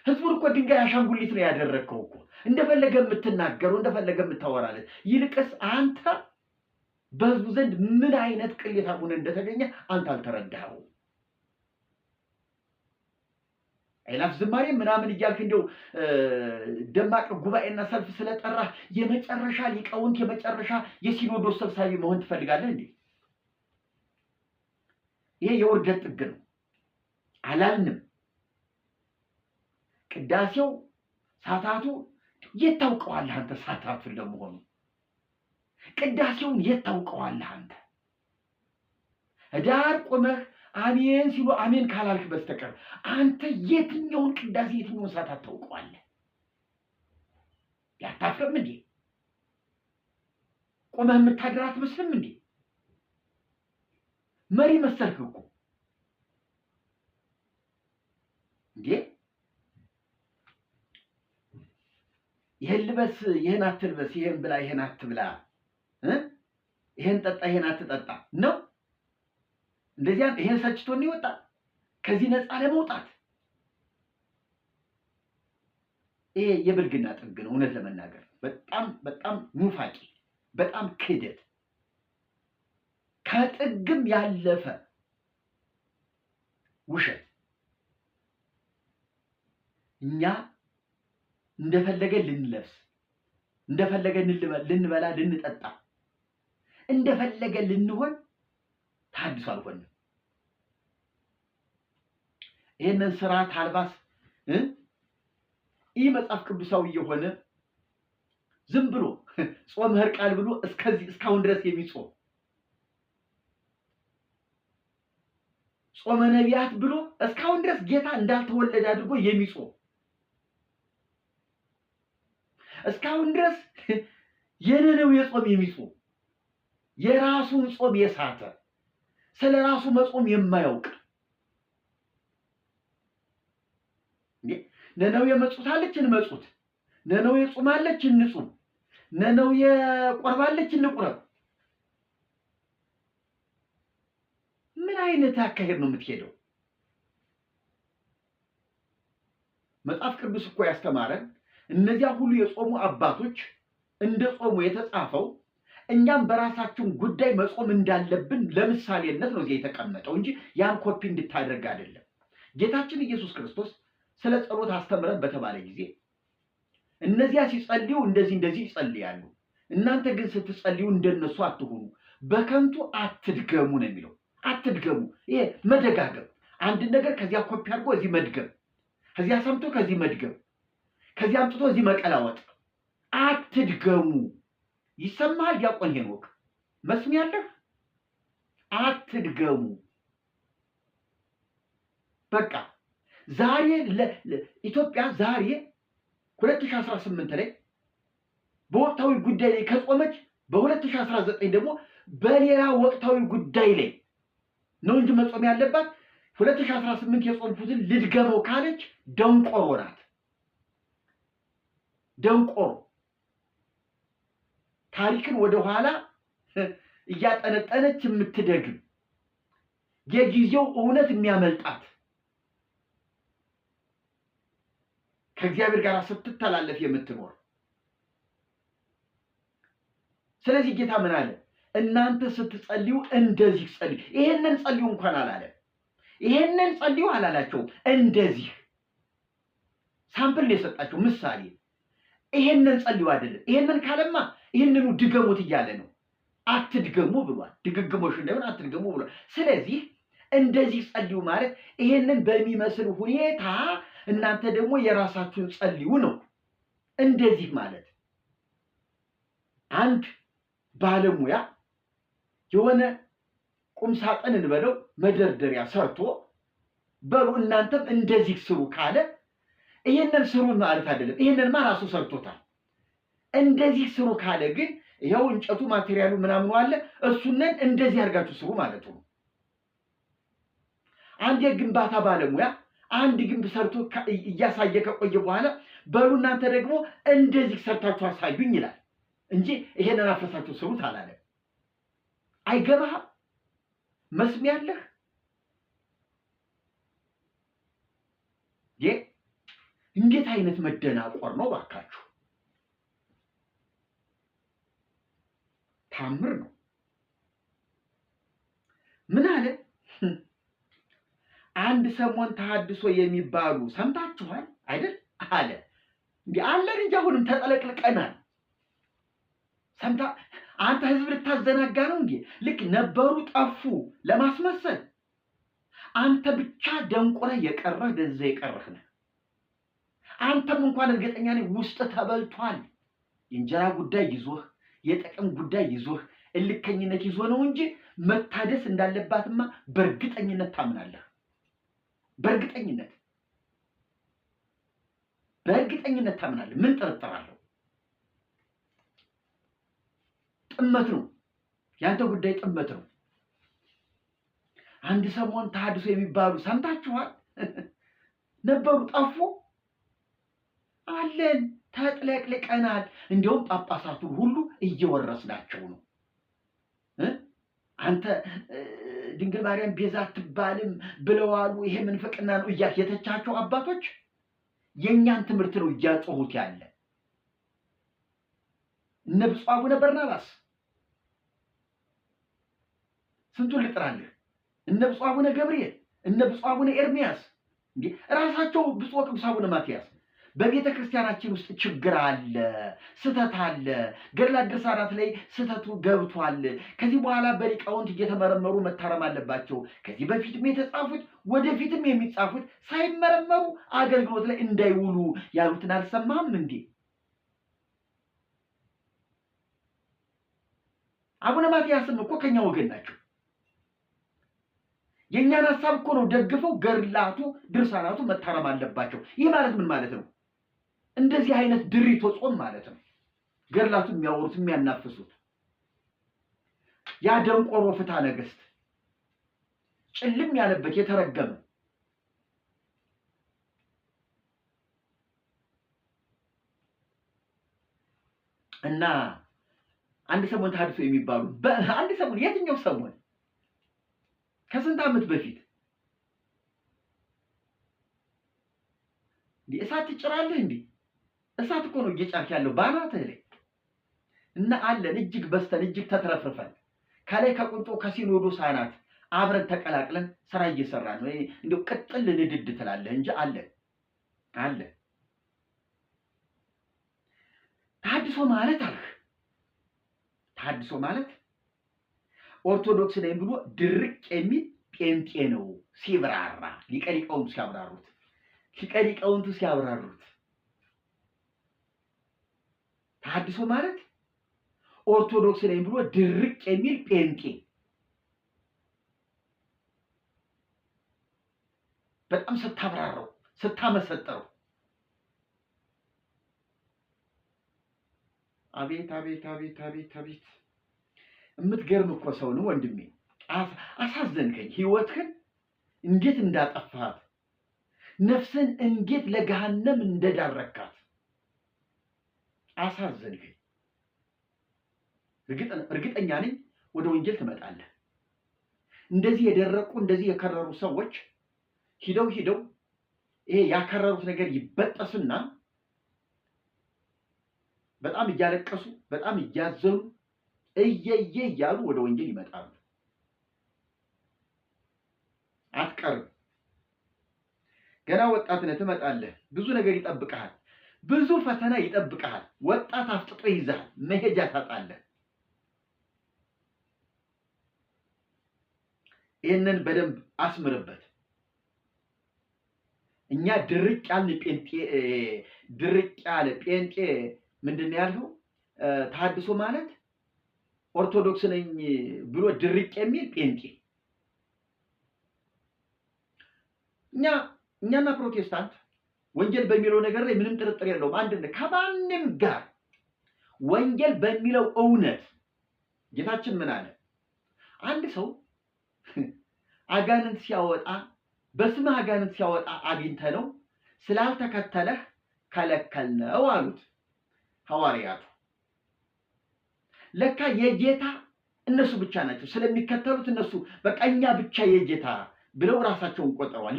ህዝቡን እኮ ድንጋይ አሻንጉሊት ነው ያደረግከው እኮ እንደፈለገ የምትናገረው እንደፈለገ የምታወራለት። ይልቅስ አንተ በህዝቡ ዘንድ ምን አይነት ቅሌታ ሆነ እንደተገኘ አንተ አልተረዳኸው። አይላፍ ዝማሬ ምናምን እያልክ እንደው ደማቅ ጉባኤና ሰልፍ ስለጠራ የመጨረሻ ሊቃውንት የመጨረሻ የሲኖዶስ ሰብሳቢ መሆን ትፈልጋለህ እንዴ? ይሄ የውርደት ጥግ ነው። አላልንም። ቅዳሴው ሰዓታቱ የት ታውቀዋለህ አንተ? ሰዓታቱን ለመሆኑ ቅዳሴውን የት ታውቀዋለህ አንተ? ዳር ቆመህ አሜን ሲሉ አሜን ካላልክ በስተቀር አንተ የትኛውን ቅዳሴ የትኛውን ሰዓታት ታውቀዋለህ? ያታፍርም እንዴ? ቆመህ የምታድር አትመስልም እንዴ? መሪ መሰልክ እኮ እንዴ! ይሄን ልበስ ይሄን አትልበስ፣ ይሄን ብላ ይሄን አትብላ፣ ይሄን ጠጣ ይሄን አትጠጣ ነው እንደዚያ። ይሄን ሰጭቶን ይወጣ ከዚህ ነፃ ለመውጣት ይሄ የብልግና ጥግ ነው። እውነት ለመናገር በጣም በጣም ኑፋቂ፣ በጣም ክደት፣ ከጥግም ያለፈ ውሸት። እኛ እንደፈለገ ልንለብስ፣ እንደፈለገ ልንበላ፣ ልንጠጣ፣ እንደፈለገ ልንሆን ተሐድሶ አልሆንም። ይህንን ስርዓት አልባስ ይህ መጽሐፍ ቅዱሳዊ የሆነ ዝም ብሎ ጾም ህርቃል ብሎ እስካሁን ድረስ የሚጾም ጾመ ነቢያት ብሎ እስካሁን ድረስ ጌታ እንዳልተወለደ አድርጎ የሚጾም እስካሁን ድረስ የነነዌ ጾም የሚጾም የራሱን ጾም የሳተ ስለ ራሱ መጾም የማያውቅ ነነዌ መጹታለች እንመጹት፣ ነነዌ ጾማለች እንጹም፣ ነነዌ ቆርባለች እንቁረብ። ምን አይነት አካሄድ ነው የምትሄደው? መጽሐፍ ቅዱስ እኮ ያስተማረን እነዚያ ሁሉ የጾሙ አባቶች እንደ ጾሙ የተጻፈው እኛም በራሳችን ጉዳይ መጾም እንዳለብን ለምሳሌነት ነው እዚህ የተቀመጠው እንጂ ያን ኮፒ እንድታደርግ አይደለም። ጌታችን ኢየሱስ ክርስቶስ ስለ ጸሎት አስተምረን በተባለ ጊዜ እነዚያ ሲጸልዩ እንደዚህ ይጸልያሉ፣ እናንተ ግን ስትጸልዩ እንደነሱ አትሁኑ፣ በከንቱ አትድገሙ ነው የሚለው። አትድገሙ፣ ይሄ መደጋገም፣ አንድ ነገር ከዚያ ኮፒ አድርጎ እዚህ መድገም፣ ከዚያ ሰምቶ ከዚህ መድገም፣ ከዚያ አምጥቶ እዚህ መቀላወጥ። አትድገሙ። ይሰማል? ዲያቆን ሄኖክ መስሚያለህ? አትድገሙ። በቃ ዛሬ ኢትዮጵያ ዛሬ 2018 ላይ በወቅታዊ ጉዳይ ላይ ከጾመች በ2019 ደግሞ በሌላ ወቅታዊ ጉዳይ ላይ ነው እንጂ መጾም ያለባት። 2018 የጾምኩትን ልድገመው ካለች ደንቆሮ ናት። ደንቆሮ ታሪክን ወደኋላ እያጠነጠነች የምትደግም የጊዜው እውነት የሚያመልጣት ከእግዚአብሔር ጋር ስትተላለፍ የምትኖር። ስለዚህ ጌታ ምን አለ? እናንተ ስትጸልዩ እንደዚህ ጸልዩ። ይሄንን ጸልዩ እንኳን አላለ። ይሄንን ጸልዩ አላላቸው። እንደዚህ ሳምፕል የሰጣቸው ምሳሌ። ይሄንን ጸልዩ አይደለም። ይሄንን ካለማ ይሄንኑ ድገሙት እያለ ነው። አትድገሙ ብሏል። ድግግሞሽ እንዳይሆን አትድገሙ ብሏል። ስለዚህ እንደዚህ ጸልዩ ማለት ይሄንን በሚመስል ሁኔታ እናንተ ደግሞ የራሳችሁን ጸልዩ ነው። እንደዚህ ማለት አንድ ባለሙያ የሆነ ቁም ሳጥን እንበለው መደርደሪያ ሰርቶ በሉ እናንተም እንደዚህ ስሩ ካለ ይሄንን ስሩ ማለት አይደለም። ይሄንንማ ራሱ ሰርቶታል። እንደዚህ ስሩ ካለ ግን ይሄው እንጨቱ ማቴሪያሉ ምናምኑ አለ፣ እሱንን እንደዚህ አድርጋችሁ ስሩ ማለት ነው። አንድ የግንባታ ባለሙያ አንድ ግንብ ሰርቶ እያሳየ ከቆየ በኋላ በሉ እናንተ ደግሞ እንደዚህ ሰርታችሁ አሳዩኝ ይላል እንጂ ይሄንን አፈሳችሁ ስሩት አላለ። አይገባህም? መስሚያለህ? እንዴት አይነት መደናቆር ነው ባካችሁ! ታምር ነው። ምን አለ? አንድ ሰሞን ተሐድሶ የሚባሉ ሰምታችኋል አይደል አለ። እንዴ አለን እንጂ አሁንም ተጠለቅልቀናል። ሰምታ አንተ ህዝብ ልታዘናጋ ነው እንዴ? ልክ ነበሩ ጠፉ ለማስመሰል አንተ ብቻ ደንቆረህ የቀረህ ደዘ የቀረህ ነህ። አንተም እንኳን እርግጠኛ ነኝ ውስጥ ተበልቷል። የእንጀራ ጉዳይ ይዞህ፣ የጥቅም ጉዳይ ይዞህ፣ እልከኝነት ይዞ ነው እንጂ መታደስ እንዳለባትማ በእርግጠኝነት ታምናለህ። በእርግጠኝነት ታምናለህ። ምን ጥርጥር አለው? ጥመት ነው ያንተ ጉዳይ፣ ጥመት ነው። አንድ ሰሞን ተሐድሶ የሚባሉ ሰምታችኋል? ነበሩ ጠፉ አለን፣ ተጥለቅልቀናል። እንዲያውም ጳጳሳቱን ሁሉ እየወረስናቸው ነው። አንተ ድንግል ማርያም ቤዛ አትባልም ብለዋሉ፣ ይሄ ምንፍቅና ነው እያልክ የተቻቸው አባቶች የእኛን ትምህርት ነው እያጮሁት ያለ። እነ ብፁዕ አቡነ በርናባስ ስንቱን ልጥራለህ? እነ ብፁዕ አቡነ ገብርኤል፣ እነ ብፁዕ አቡነ ኤርሚያስ፣ እንዴ ራሳቸው ብፁዕ ቅዱስ አቡነ ማትያስ በቤተ ክርስቲያናችን ውስጥ ችግር አለ፣ ስተት አለ፣ ገድላት ድርሳናት ላይ ስተቱ ገብቷል፣ ከዚህ በኋላ በሊቃውንት እየተመረመሩ መታረም አለባቸው፣ ከዚህ በፊትም የተጻፉት ወደፊትም የሚጻፉት ሳይመረመሩ አገልግሎት ላይ እንዳይውሉ ያሉትን አልሰማህም እንዴ? አቡነ ማትያስም እኮ ከኛ ወገን ናቸው። የኛን ሐሳብ እኮ ነው ደግፈው ገድላቱ ድርሳናቱ መታረም አለባቸው። ይህ ማለት ምን ማለት ነው? እንደዚህ አይነት ድሪቶ ጾም ማለት ነው። ገድላቱ የሚያወሩት የሚያናፍሱት ያ ደንቆሮ ፍትሐ ነገሥት ጭልም ያለበት የተረገመ እና አንድ ሰሞን ተሐድሶ የሚባሉ አንድ ሰሞን የትኛው ሰሞን ከስንት ዓመት በፊት እሳት ትጭራለህ እንዴ? እሳት እኮ ነው እየጫርክ ያለው ባናትህ ላይ እና አለን እጅግ በስተን እጅግ ተትረፍርፈን ከላይ ከቁንጮ ከሲኖዶስ አናት አብረን ተቀላቅለን ስራ እየሰራን ነው። እንደው ቅጥል ንድድ ትላለህ እንጂ አለ ተሐድሶ ማለት አልክ። ተሐድሶ ማለት ኦርቶዶክስ ነኝ ብሎ ድርቅ የሚል ጴንጤ ነው ሲብራራ ሊቀ ሊቃውንቱ ሲያብራሩት ተሐድሶ ማለት ኦርቶዶክስ ነኝ ብሎ ድርቅ የሚል ጴንጤ በጣም ስታብራራው ስታመሰጠረው አቤት አቤት አቤት አቤት አቤት የምትገርም እኮ ሰው ነው ወንድሜ። አሳዘንከኝ። ህይወትህን እንዴት እንዳጠፋት ነፍስን እንዴት ለገሃነም እንደዳረካት አሳዘንከኝ። እርግጠኛ ነኝ ወደ ወንጌል ትመጣለህ። እንደዚህ የደረቁ እንደዚህ የከረሩ ሰዎች ሂደው ይሄ ያከረሩት ነገር ይበጠስና በጣም እያለቀሱ በጣም እያዘኑ እየየ እያሉ ወደ ወንጌል ይመጣሉ። አትቀርም። ገና ወጣት ነህ፣ ትመጣለህ። ብዙ ነገር ይጠብቅሃል፣ ብዙ ፈተና ይጠብቅሃል። ወጣት አፍጥጦ ይዛል፣ መሄጃ ታጣለህ። ይህንን በደንብ አስምርበት። እኛ ድርቅ ያለ ጴንጤ ምንድን ነው ያልኸው? ተሐድሶ ማለት ኦርቶዶክስ ነኝ ብሎ ድርቅ የሚል ጴንጤ። እኛና ፕሮቴስታንት ወንጌል በሚለው ነገር ላይ ምንም ጥርጥር የለውም። አንድነት ከማንም ጋር ወንጌል በሚለው እውነት ጌታችን ምን አለ? አንድ ሰው አጋንንት ሲያወጣ በስምህ አጋንንት ሲያወጣ አግኝተህ ነው ስላልተከተለህ ከለከልነው አሉት ሐዋርያቱ። ለካ የጌታ እነሱ ብቻ ናቸው ስለሚከተሉት እነሱ በቃ እኛ ብቻ የጌታ ብለው ራሳቸውን ቆጥረዋል።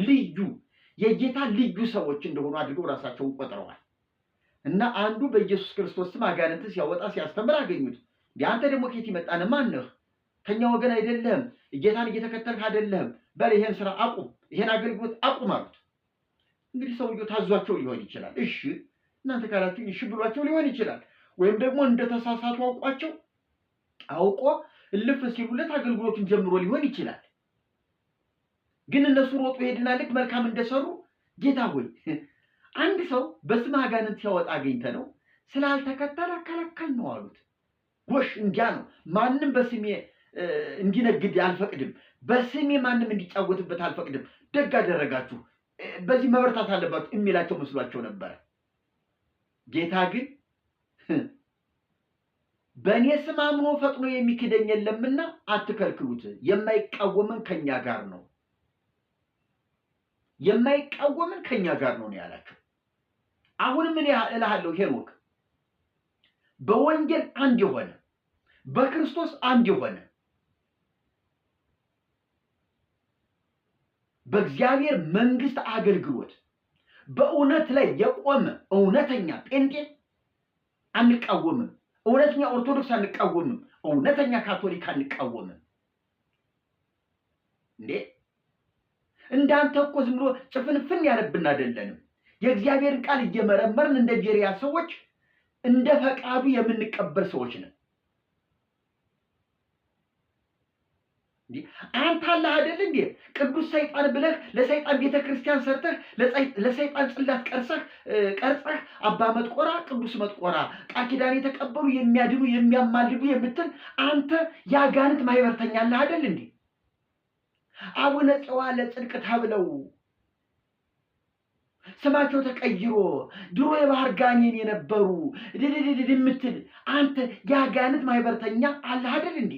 የጌታ ልዩ ሰዎች እንደሆኑ አድርገው ራሳቸውን ቆጥረዋል። እና አንዱ በኢየሱስ ክርስቶስ ስም አጋንንት ሲያወጣ ሲያስተምር አገኙት። አንተ ደግሞ ከየት ይመጣን? ማን ነህ? ከኛ ወገን አይደለም፣ ጌታን እየተከተልክ አይደለም። በል ይሄን ስራ አቁም፣ ይሄን አገልግሎት አቁም አሉት። እንግዲህ ሰውየው ታዟቸው ሊሆን ይችላል። እሺ እናንተ ካላችሁ እሺ ብሏቸው ሊሆን ይችላል። ወይም ደግሞ እንደተሳሳቱ አውቆ እልፍ ሲሉለት አገልግሎቱን ጀምሮ ሊሆን ይችላል። ግን እነሱ ሮጡ ሄድና ልክ መልካም እንደሰሩ ጌታ ሆይ አንድ ሰው በስምህ አጋንንት ሲያወጣ አግኝተህ ነው ስላልተከተለ ከለከል ነው አሉት። ጎሽ እንዲያ ነው። ማንም በስሜ እንዲነግድ አልፈቅድም፣ በስሜ ማንም እንዲጫወትበት አልፈቅድም። ደግ አደረጋችሁ፣ በዚህ መበርታት አለባችሁ የሚላቸው መስሏቸው ነበረ። ጌታ ግን በእኔ ስም አምኖ ፈጥኖ የሚክደኝ የለምና አትከልክሉት፣ የማይቃወምን ከኛ ጋር ነው፣ የማይቃወምን ከኛ ጋር ነው ያላቸው። አሁንም እኔ እልሃለሁ ሄኖክ በወንጌል አንድ የሆነ በክርስቶስ አንድ የሆነ በእግዚአብሔር መንግስት አገልግሎት በእውነት ላይ የቆመ እውነተኛ ጴንጤ አንቃወምም፣ እውነተኛ ኦርቶዶክስ አንቃወምም፣ እውነተኛ ካቶሊክ አንቃወምም። እንዴ እንዳንተ እኮ ዝም ብሎ ጭፍንፍን ያለብን አይደለንም። የእግዚአብሔርን ቃል እየመረመርን እንደ ጄሪያ ሰዎች እንደ ፈቃዱ የምንቀበል ሰዎች ነን። አንተ አላህ አይደል እንዴ ቅዱስ ሰይጣን ብለህ ለሰይጣን ቤተክርስቲያን ሰርተህ ለሰይጣን ጽላት ቀርጸህ አባ መጥቆራ ቅዱስ መጥቆራ ቃል ኪዳን የተቀበሉ የሚያድኑ የሚያማልዱ የምትል አንተ ያጋንንት ማይበርተኛ አላህ አይደል እንዴ? አቡነ ጽዋ ለጽድቅ ተብለው ስማቸው ተቀይሮ ድሮ የባህር ጋኔን የነበሩ ድድድድ የምትል አንተ የአጋንንት ማህበርተኛ አለህ አይደል እንዴ?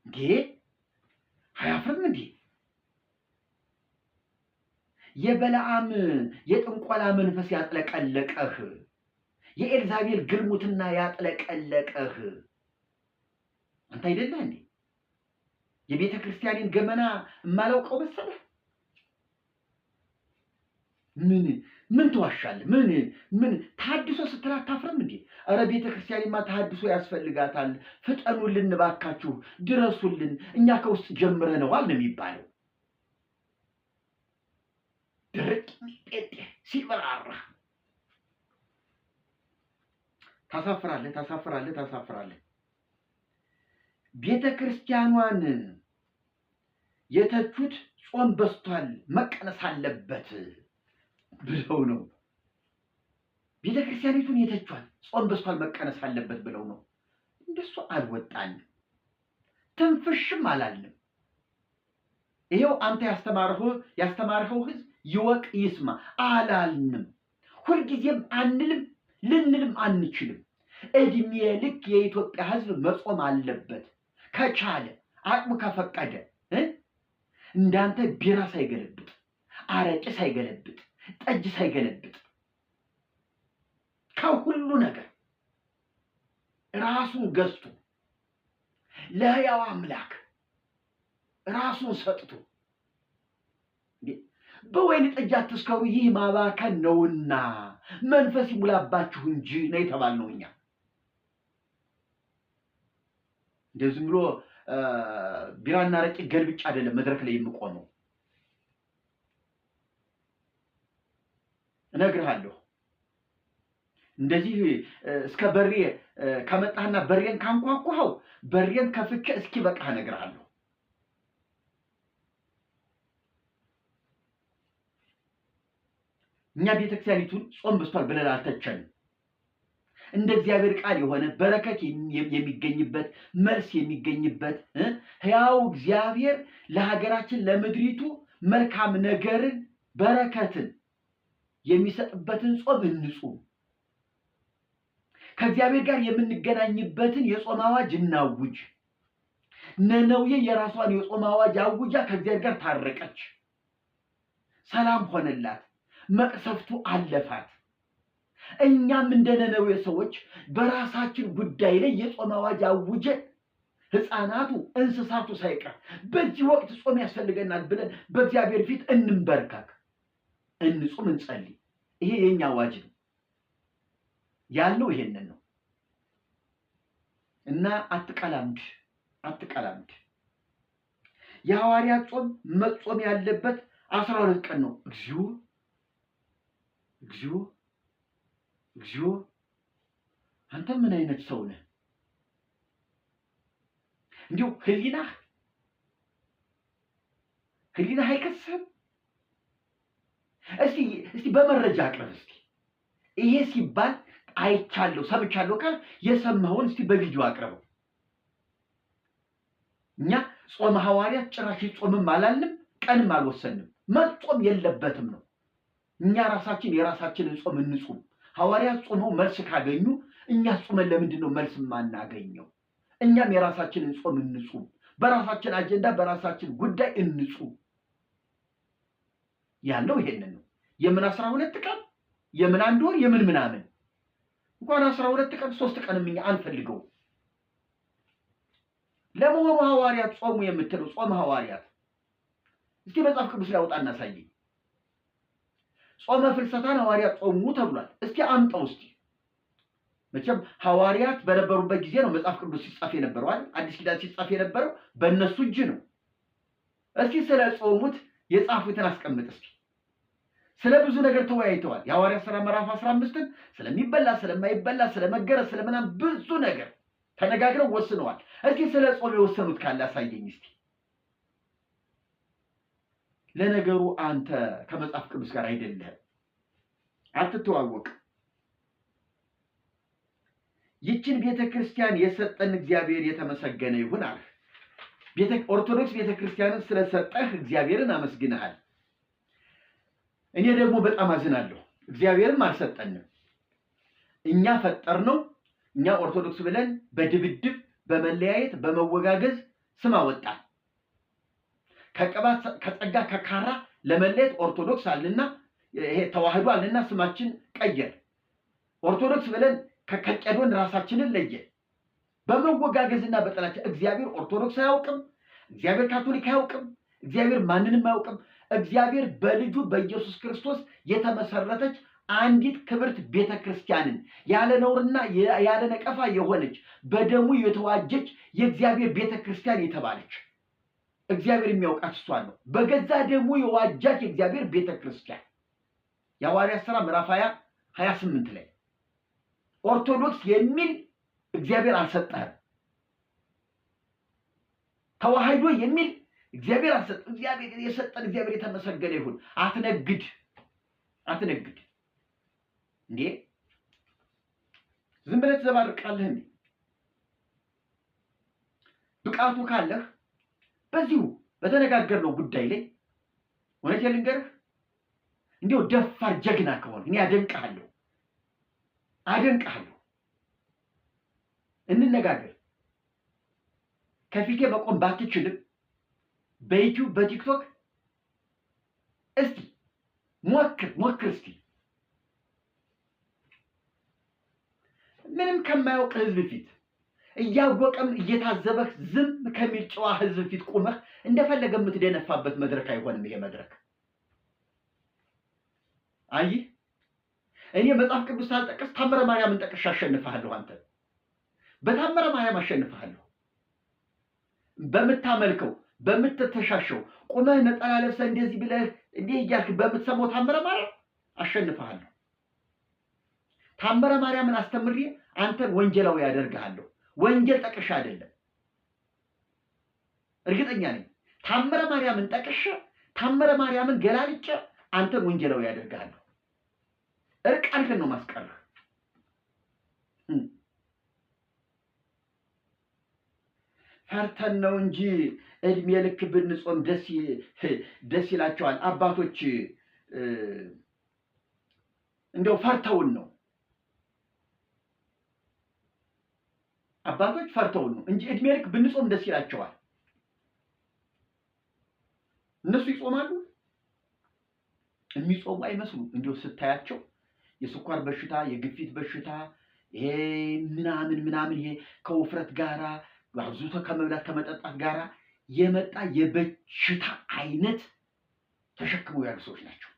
እንዴ አያፍርም እንዴ? የበለዓም የጥንቆላ መንፈስ ያጥለቀለቀህ፣ የኤልዛቤል ግልሙትና ያጥለቀለቀህ አንተ አይደለህ እንዴ? የቤተ ክርስቲያንን ገመና የማላውቀው መሰለህ? ምን ትዋሻለህ? ምን ተሐድሶ ስትል አታፍርም እንዴ? ኧረ ቤተ ክርስቲያንማ ተሐድሶ ያስፈልጋታል፣ ፍጠኑልን እባካችሁ፣ ድረሱልን፣ እኛ ከውስጥ ጀምረነዋል ነው የሚባለው። ድርቅ ጴጤ ሲበራራ ታሳፍራለህ። ቤተ ክርስቲያኗን የተቹት ጾም በስቷል መቀነስ አለበት ብለው ነው። ቤተ ክርስቲያኒቱን የተቿት ጾም በስቷል መቀነስ አለበት ብለው ነው። እንደሱ አልወጣንም፣ ትንፍሽም አላልንም። ይሄው አንተ ያስተማርኸው ህዝብ ይወቅ ይስማ አላልንም። ሁልጊዜም አንልም፣ ልንልም አንችልም። እድሜ ልክ የኢትዮጵያ ህዝብ መጾም አለበት ከቻለ አቅሙ ከፈቀደ እንዳንተ ቢራ ሳይገለብጥ፣ አረቄ ሳይገለብጥ፣ ጠጅ ሳይገለብጥ ከሁሉ ነገር ራሱን ገዝቶ ለሕያው አምላክ ራሱን ሰጥቶ በወይን ጠጅ አትስከሩ ይህ ማባከን ነውና መንፈስ ይሙላባችሁ እንጂ ነው የተባልነው እኛ። እንደዚህ ብሎ ቢራና አረቄ ገልብጭ አይደለም መድረክ ላይ የምቆመው። እነግርሃለሁ እንደዚህ እስከ በሬ ከመጣህና በሬን ካንኳኳኸው በሬን ከፍቼ እስኪ በቃህ እነግርሃለሁ። እኛ ቤተክርስቲያኒቱን ጾም በስቷል ብለን አልተቸንም። እንደ እግዚአብሔር ቃል የሆነ በረከት የሚገኝበት መልስ የሚገኝበት ሕያው እግዚአብሔር ለሀገራችን ለምድሪቱ መልካም ነገርን በረከትን የሚሰጥበትን ጾም እንጹም። ከእግዚአብሔር ጋር የምንገናኝበትን የጾም አዋጅ እናውጅ። ነነዌ የራሷን የጾም አዋጅ አውጃ ከእግዚአብሔር ጋር ታረቀች፣ ሰላም ሆነላት፣ መቅሰፍቱ አለፋት። እኛም እንደ ነነዌ ሰዎች በራሳችን ጉዳይ ላይ የጾም አዋጅ አውጀን ሕፃናቱ እንስሳቱ ሳይቀር በዚህ ወቅት ጾም ያስፈልገናል ብለን በእግዚአብሔር ፊት እንንበርከክ፣ እንጹም፣ እንጸልይ። ይሄ የኛ አዋጅ ነው ያልነው ይሄንን ነው እና አትቀላምድ። የሐዋርያት ጾም መጾም ያለበት 12 ቀን ነው። እግዚኦ አንተ ምን አይነት ሰው ነህ? እንዲሁ ህሊናህ አይከስህም? እስቲ በመረጃ አቅርብ። እስቲ ይሄ ሲባል አይቻለሁ ሰምቻለሁ ካል የሰማኸውን እስቲ በቪዲዮ አቅርበው። እኛ ጾመ ሐዋርያት ጭራሽ ጾምም አላልንም፣ ቀንም አልወሰንም። መጾም የለበትም ነው። እኛ የራሳችንን ጾም እንጹም። ሐዋርያት ጾመው መልስ ካገኙ እኛ ጾመን ለምንድን ነው መልስ የማናገኘው? እኛም የራሳችንን ጾም እንጹም። በራሳችን አጀንዳ በራሳችን ጉዳይ እንጹም ያለው ይሄንን ነው። የምን 12 ቀን የምን 1 ወር የምን ምናምን እንኳን 12 ቀን 3 ቀንም እኛ አንፈልገው። ለመሆኑ ሐዋርያት ጾሙ የምትለው ጾመ ሐዋርያት እስቲ መጽሐፍ ቅዱስ ላይ አውጣና ሳየኝ። ጾመ ፍልሰታን ሐዋርያት ጾሙ ተብሏል። እስቲ አምጣው እስቲ። መቼም ሐዋርያት በነበሩበት ጊዜ ነው መጽሐፍ ቅዱስ ሲጻፍ የነበረው አይደል? አዲስ ኪዳን ሲጻፍ የነበረው በእነሱ እጅ ነው። እስቲ ስለ ጾሙት የጻፉትን አስቀምጥ እስቲ። ስለ ብዙ ነገር ተወያይተዋል። የሐዋርያት ሥራ ምዕራፍ 15ን ስለሚበላ ስለማይበላ ስለመገረዝ ስለምናም ብዙ ነገር ተነጋግረው ወስነዋል። እስቲ ስለ ጾም የወሰኑት ካለ አሳየኝ እስቲ። ለነገሩ አንተ ከመጽሐፍ ቅዱስ ጋር አይደለህም፣ አትተዋወቅ። ይችን ቤተክርስቲያን የሰጠን እግዚአብሔር የተመሰገነ ይሁን አለ። ኦርቶዶክስ ቤተክርስቲያንን ስለሰጠህ እግዚአብሔርን አመስግነሃል። እኔ ደግሞ በጣም አዝናለሁ። እግዚአብሔርም አልሰጠንም። እኛ ፈጠርነው። እኛ ኦርቶዶክስ ብለን በድብድብ በመለያየት በመወጋገዝ ስም አወጣን። ከቅባት ከጸጋ ከካራ ለመለየት ኦርቶዶክስ አልና ይሄ ተዋህዶ አልና ስማችን ቀየር። ኦርቶዶክስ ብለን ከቄዶን ራሳችንን ለየ። በመወጋገዝና በጥላቻ እግዚአብሔር ኦርቶዶክስ አያውቅም። እግዚአብሔር ካቶሊክ አያውቅም። እግዚአብሔር ማንንም አያውቅም። እግዚአብሔር በልጁ በኢየሱስ ክርስቶስ የተመሰረተች አንዲት ክብርት ቤተክርስቲያንን ያለ ነውርና ያለ ነቀፋ የሆነች በደሙ የተዋጀች የእግዚአብሔር ቤተክርስቲያን የተባለች እግዚአብሔር የሚያውቃት እሷን ነው። በገዛ ደሙ የዋጃች የእግዚአብሔር ቤተክርስቲያን የሐዋርያት ሥራ ምዕራፍ 28 ላይ ኦርቶዶክስ የሚል እግዚአብሔር አልሰጠህም። ተዋህዶ የሚል እግዚአብሔር አልሰጠህም። እግዚአብሔር የሰጠን እግዚአብሔር የተመሰገነ ይሁን። አትነግድ እንዴ! ዝም ብለህ ትዘባርቃለህ እንዴ? ብቃቱ ካለህ በዚሁ በተነጋገርነው ጉዳይ ላይ እውነቴን ልንገርህ፣ እንዲሁ ደፋር ጀግና ከሆነ እኔ አደንቅሃለሁ። እንነጋገር። ከፊቴ መቆም ባትችልም በዩቲዩብ በቲክቶክ እስቲ ሞክር እስቲ። ምንም ከማያውቅ ህዝብ ፊት እያወቀም እየታዘበህ ዝም ከሚል ጨዋ ህዝብ ፊት ቁመህ እንደፈለገ የምትደነፋበት መድረክ አይሆንም ይሄ መድረክ። አይ እኔ መጽሐፍ ቅዱስ ሳልጠቅስ ታምረ ማርያምን ጠቅሼ አሸንፍሃለሁ። አንተ በታምረ ማርያም አሸንፍሃለሁ። በምታመልከው በምትተሻሸው ቁመህ ነጠላ ለብሰህ እንደዚህ ብለህ እንዲህ እያልክ በምትሰማው ታምረ ማርያም አሸንፍሃለሁ። ታምረ ማርያምን አስተምሬ አንተን ወንጀላዊ ያደርግሃለሁ። ወንጀል ጠቅሼ አይደለም፣ እርግጠኛ ነኝ። ታምረ ማርያምን ጠቅሼ ታምረ ማርያምን ገላልጬ አንተን ወንጀላዊ ያደርግሃለሁ። እርቃንህን ነው ማስቀርህ። ፈርተን ነው እንጂ እድሜ ልክ ብንጾም ደስ ይላቸዋል አባቶች። እንደው ፈርተውን ነው አባቶች ፈርተውን ነው እንጂ እድሜ ልክ ብንጾም ደስ ይላቸዋል። እነሱ ይጾማሉ፣ የሚጾሙ አይመስሉም። እንደው ስታያቸው የስኳር በሽታ፣ የግፊት በሽታ፣ ይሄ ምናምን ይሄ ከውፍረት ጋራ አብዝቶ ከመብላት ከመጠጣት ጋራ የመጣ የበሽታ አይነት ተሸክመው ያሉ ሰዎች ናቸው።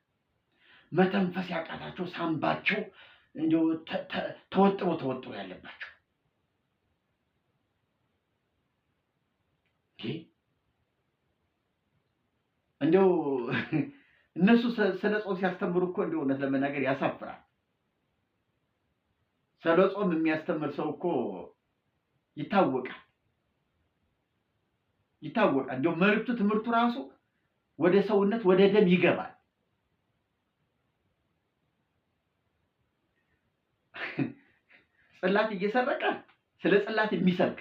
መተንፈስ ያቃታቸው፣ ሳምባቸው እንደው ተወጥሮ ያለባቸው እንደው እነሱ ስለ ጾም ሲያስተምሩ እኮ እንደው እውነት ለመናገር ያሳፍራል። ስለ ጾም የሚያስተምር ሰው እኮ ይታወቃል። እንደው መልዕክቱ ትምህርቱ ራሱ ወደ ሰውነት ወደ ደም ይገባል። ጽላት እየሰረቀ ስለ ጽላት የሚሰብክ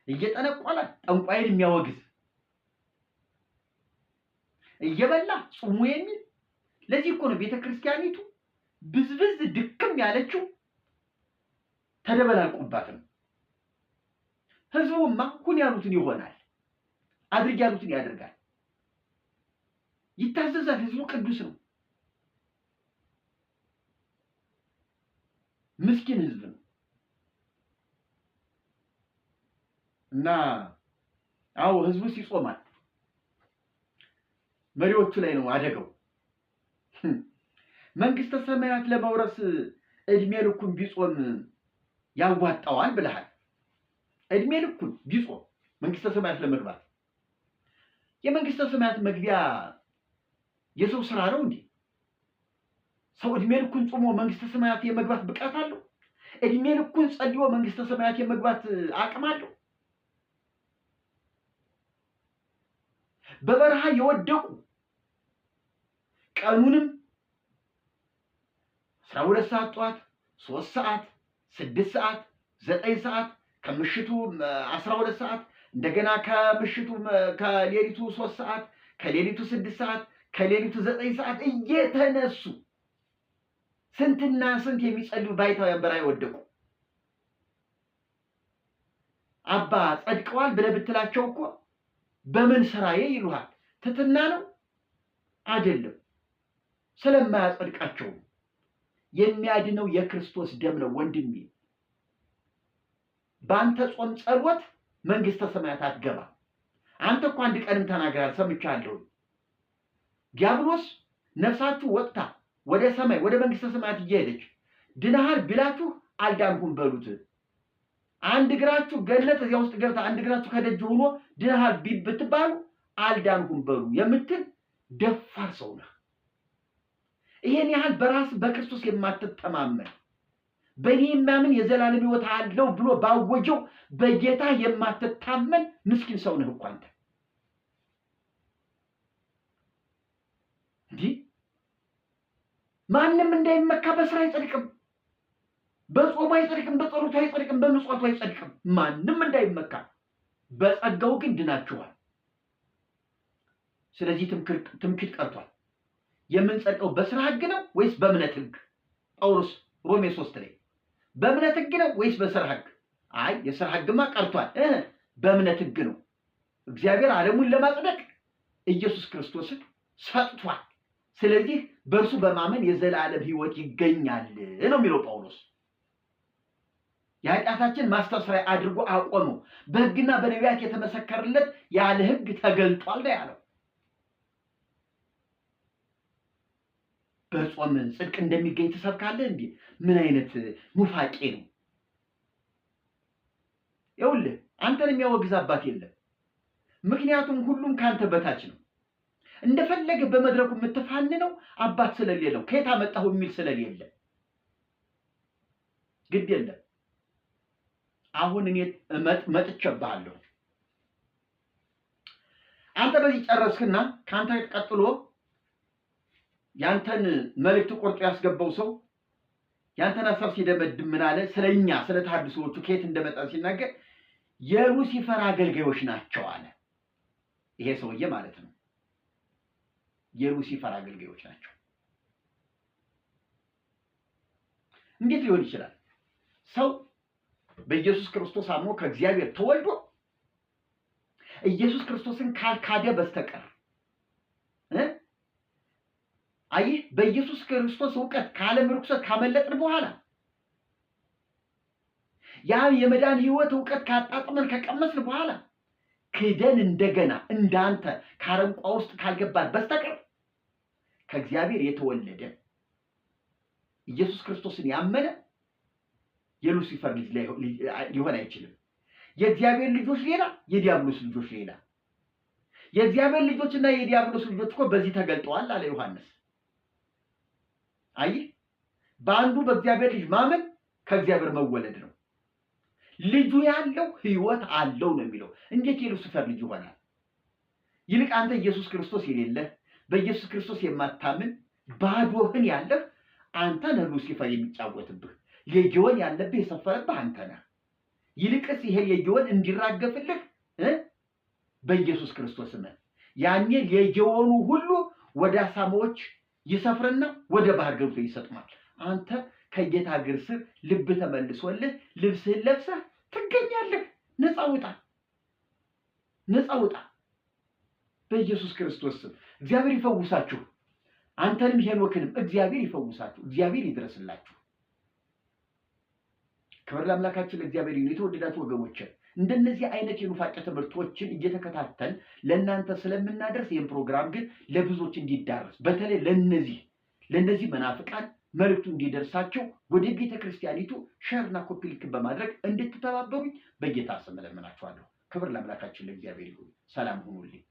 እየጠነቆለ ጠንቋይን የሚያወግዝ እየበላ ጾሙ የሚል። ለዚህ እኮ ነው ቤተክርስቲያኒቱ ብዝብዝ ድክም ያለችው፣ ተደበላልቁባት ነው። ህዝቡማ ሁን ያሉትን ይሆናል፣ አድርግ ያሉትን ያደርጋል፣ ይታዘዛል። ህዝቡ ቅዱስ ነው፣ ምስኪን ህዝብ ነው። እና አዎ ህዝቡ ሲጾማል፣ መሪዎቹ ላይ ነው አደገው። መንግስተ ሰማያት ለመውረስ እድሜ ልኩን ቢጾም ያዋጣዋል ብለሃል። እድሜ ልኩን ቢጾም መንግስተ ሰማያት ለመግባት። የመንግስተ ሰማያት መግቢያ የሰው ስራ ነው እንዴ? ሰው እድሜ ልኩን ጾሞ መንግስተ ሰማያት የመግባት ብቃት አለው? እድሜ ልኩን ጸልዮ መንግስተ ሰማያት የመግባት አቅም አለው? በበረሃ የወደቁ ቀኑንም 12 ሰዓት ጠዋት 3 ሰዓት፣ 6 ሰዓት፣ 9 ሰዓት፣ ከምሽቱ 12 ሰዓት፣ እንደገና ከሌሊቱ 3 ሰዓት፣ ከሌሊቱ 6 ሰዓት፣ ከሌሊቱ 9 ሰዓት እየተነሱ ስንትና ስንት የሚጸልዩ ባይታውያን በራእይ ወደቁ። አባ ጸድቀዋል ብለህ ብትላቸው እኮ በምን ስራዬ ይሉሃል። ትትና ነው አይደለም፣ ስለማያጸድቃቸው። የሚያድነው የክርስቶስ ደም ነው ወንድሜ። በአንተ ጾም ጸሎት መንግስተ ሰማያት አትገባ። አንተ እኮ አንድ ቀንም ተናግራል፣ ሰምቻለሁ። ዲያብሎስ ነፍሳችሁ ወጥታ ወደ ሰማይ ወደ መንግስተ ሰማያት እየሄደች ድነሃል ቢላችሁ አልዳንኩም በሉት። አንድ እግራችሁ ገነት እዚያ ውስጥ ገብታ አንድ እግራችሁ ከደጅ ሆኖ ድነሃል ብትባሉ አልዳንኩም በሉ የምትል ደፋር ሰው ነህ። ይሄን ያህል በራስ በክርስቶስ የማትተማመን በእኔ የሚያምን የዘላለም ሕይወት አለው ብሎ ባወጀው በጌታ የማትታመን ምስኪን ሰው ነህ እኮ አንተ። እንዲህ ማንም እንዳይመካ በስራ አይጸድቅም፣ በጾሙ አይጸድቅም፣ በጸሎቱ አይጸድቅም፣ በምጽዋቱ አይጸድቅም። ማንም እንዳይመካ በጸጋው ግን ድናችኋል። ስለዚህ ትምክህት ቀርቷል። የምንጸድቀው በስራ ህግ ነው ወይስ በእምነት ህግ? ጳውሎስ ሮሜ 3 ላይ በእምነት ህግ ነው ወይስ በስራ ህግ? አይ የስራ ህግማ ቀርቷል፣ በእምነት ህግ ነው። እግዚአብሔር ዓለሙን ለማጽደቅ ኢየሱስ ክርስቶስን ሰጥቷል። ስለዚህ በእርሱ በማመን የዘላለም ሕይወት ይገኛል ነው የሚለው ጳውሎስ። የኃጢአታችን ማስተስሪያ አድርጎ አቆመው። በህግና በነቢያት የተመሰከረለት ያለ ህግ ተገልጧል ነው ያለው። በጾም ጽድቅ እንደሚገኝ ትሰብካለህ እንዴ? ምን አይነት ኑፋቄ ነው? ይኸውልህ አንተን የሚያወግዝ አባት የለም። ምክንያቱም ሁሉም ካንተ በታች ነው። እንደፈለገ በመድረኩ የምትፋንነው አባት ስለሌለው ከየት አመጣሁ የሚል ስለሌለ ግድ የለም። አሁን እኔ መጥቼብሃለሁ። አንተ በዚህ ጨረስክና ካንተ ቀጥሎ ያንተን መልእክት ቆርጦ ያስገባው ሰው ያንተን ሐሳብ ሲደመድም ምን አለ? ስለኛ ስለ ተሐድሶዎቹ ከየት እንደመጣ ሲናገር የሉሲፈር አገልጋዮች ናቸው አለ። ይሄ ሰውዬ ማለት ነው። የሉሲፈር አገልጋዮች ናቸው። እንዴት ሊሆን ይችላል? ሰው በኢየሱስ ክርስቶስ አምኖ ከእግዚአብሔር ተወልዶ ኢየሱስ ክርስቶስን ካልካደ በስተቀር አይ በኢየሱስ ክርስቶስ ዕውቀት ከዓለም ርኩሰት ካመለጥን በኋላ ያ የመዳን ሕይወት ዕውቀት ካጣጥመን ከቀመስን በኋላ ክደን እንደገና እንዳንተ ካረንቋ ውስጥ ካልገባን በስተቀር ከእግዚአብሔር የተወለደ ኢየሱስ ክርስቶስን ያመነ የሉሲፈር ልጅ ሊሆን አይችልም። የእግዚአብሔር ልጆች ሌላ፣ የዲያብሎስ ልጆች ሌላ። የእግዚአብሔር ልጆችና የዲያብሎስ ልጆች እኮ በዚህ ተገልጠዋል አለ ዮሐንስ። አይ በአንዱ በእግዚአብሔር ልጅ ማመን ከእግዚአብሔር መወለድ ነው። ልጁ ያለው ሕይወት አለው ነው የሚለው። እንዴት የሉሲፈር ልጅ ይሆናል? ይልቅ አንተ ኢየሱስ ክርስቶስ የሌለህ በኢየሱስ ክርስቶስ የማታምን ባዶህን ያለህ አንተ ነህ ሉሲፈር የሚጫወትብህ። ሌጊዮን ያለብህ የሰፈረብህ አንተ ነህ። ይልቅስ ይሄ ሌጊዮን እንዲራገፍልህ በኢየሱስ ክርስቶስ እመን። ያኔ ሌጊዮኑ ሁሉ ወደ አሳማዎች ይሰፍርና ወደ ባህር ገብቶ ይሰጥማል። አንተ ከጌታ እግር ስር ልብ ተመልሶልህ ልብስህን ለብሰህ ትገኛለህ። ነፃ ውጣ፣ ነፃ ውጣ በኢየሱስ ክርስቶስ ስም። እግዚአብሔር ይፈውሳችሁ። አንተንም ሄኖክንም እግዚአብሔር ይፈውሳችሁ። እግዚአብሔር ይድረስላችሁ። ክብር ለአምላካችን ለእግዚአብሔር ይሁን። የተወደዳችሁ ወገኖች እንደነዚህ አይነት የኑፋቄ ትምህርቶችን እየተከታተል ለእናንተ ስለምናደርስ ይህን ፕሮግራም ግን ለብዙዎች እንዲዳረስ በተለይ ለነዚህ መናፍቃን መልእክቱ እንዲደርሳቸው ወደ ቤተ ክርስቲያኒቱ ሸርና ኮፒ ሊንክ በማድረግ እንድትተባበሩኝ በጌታ ስም እለምናችኋለሁ። ክብር ለአምላካችን ለእግዚአብሔር ይሁን። ሰላም ሁኑልኝ።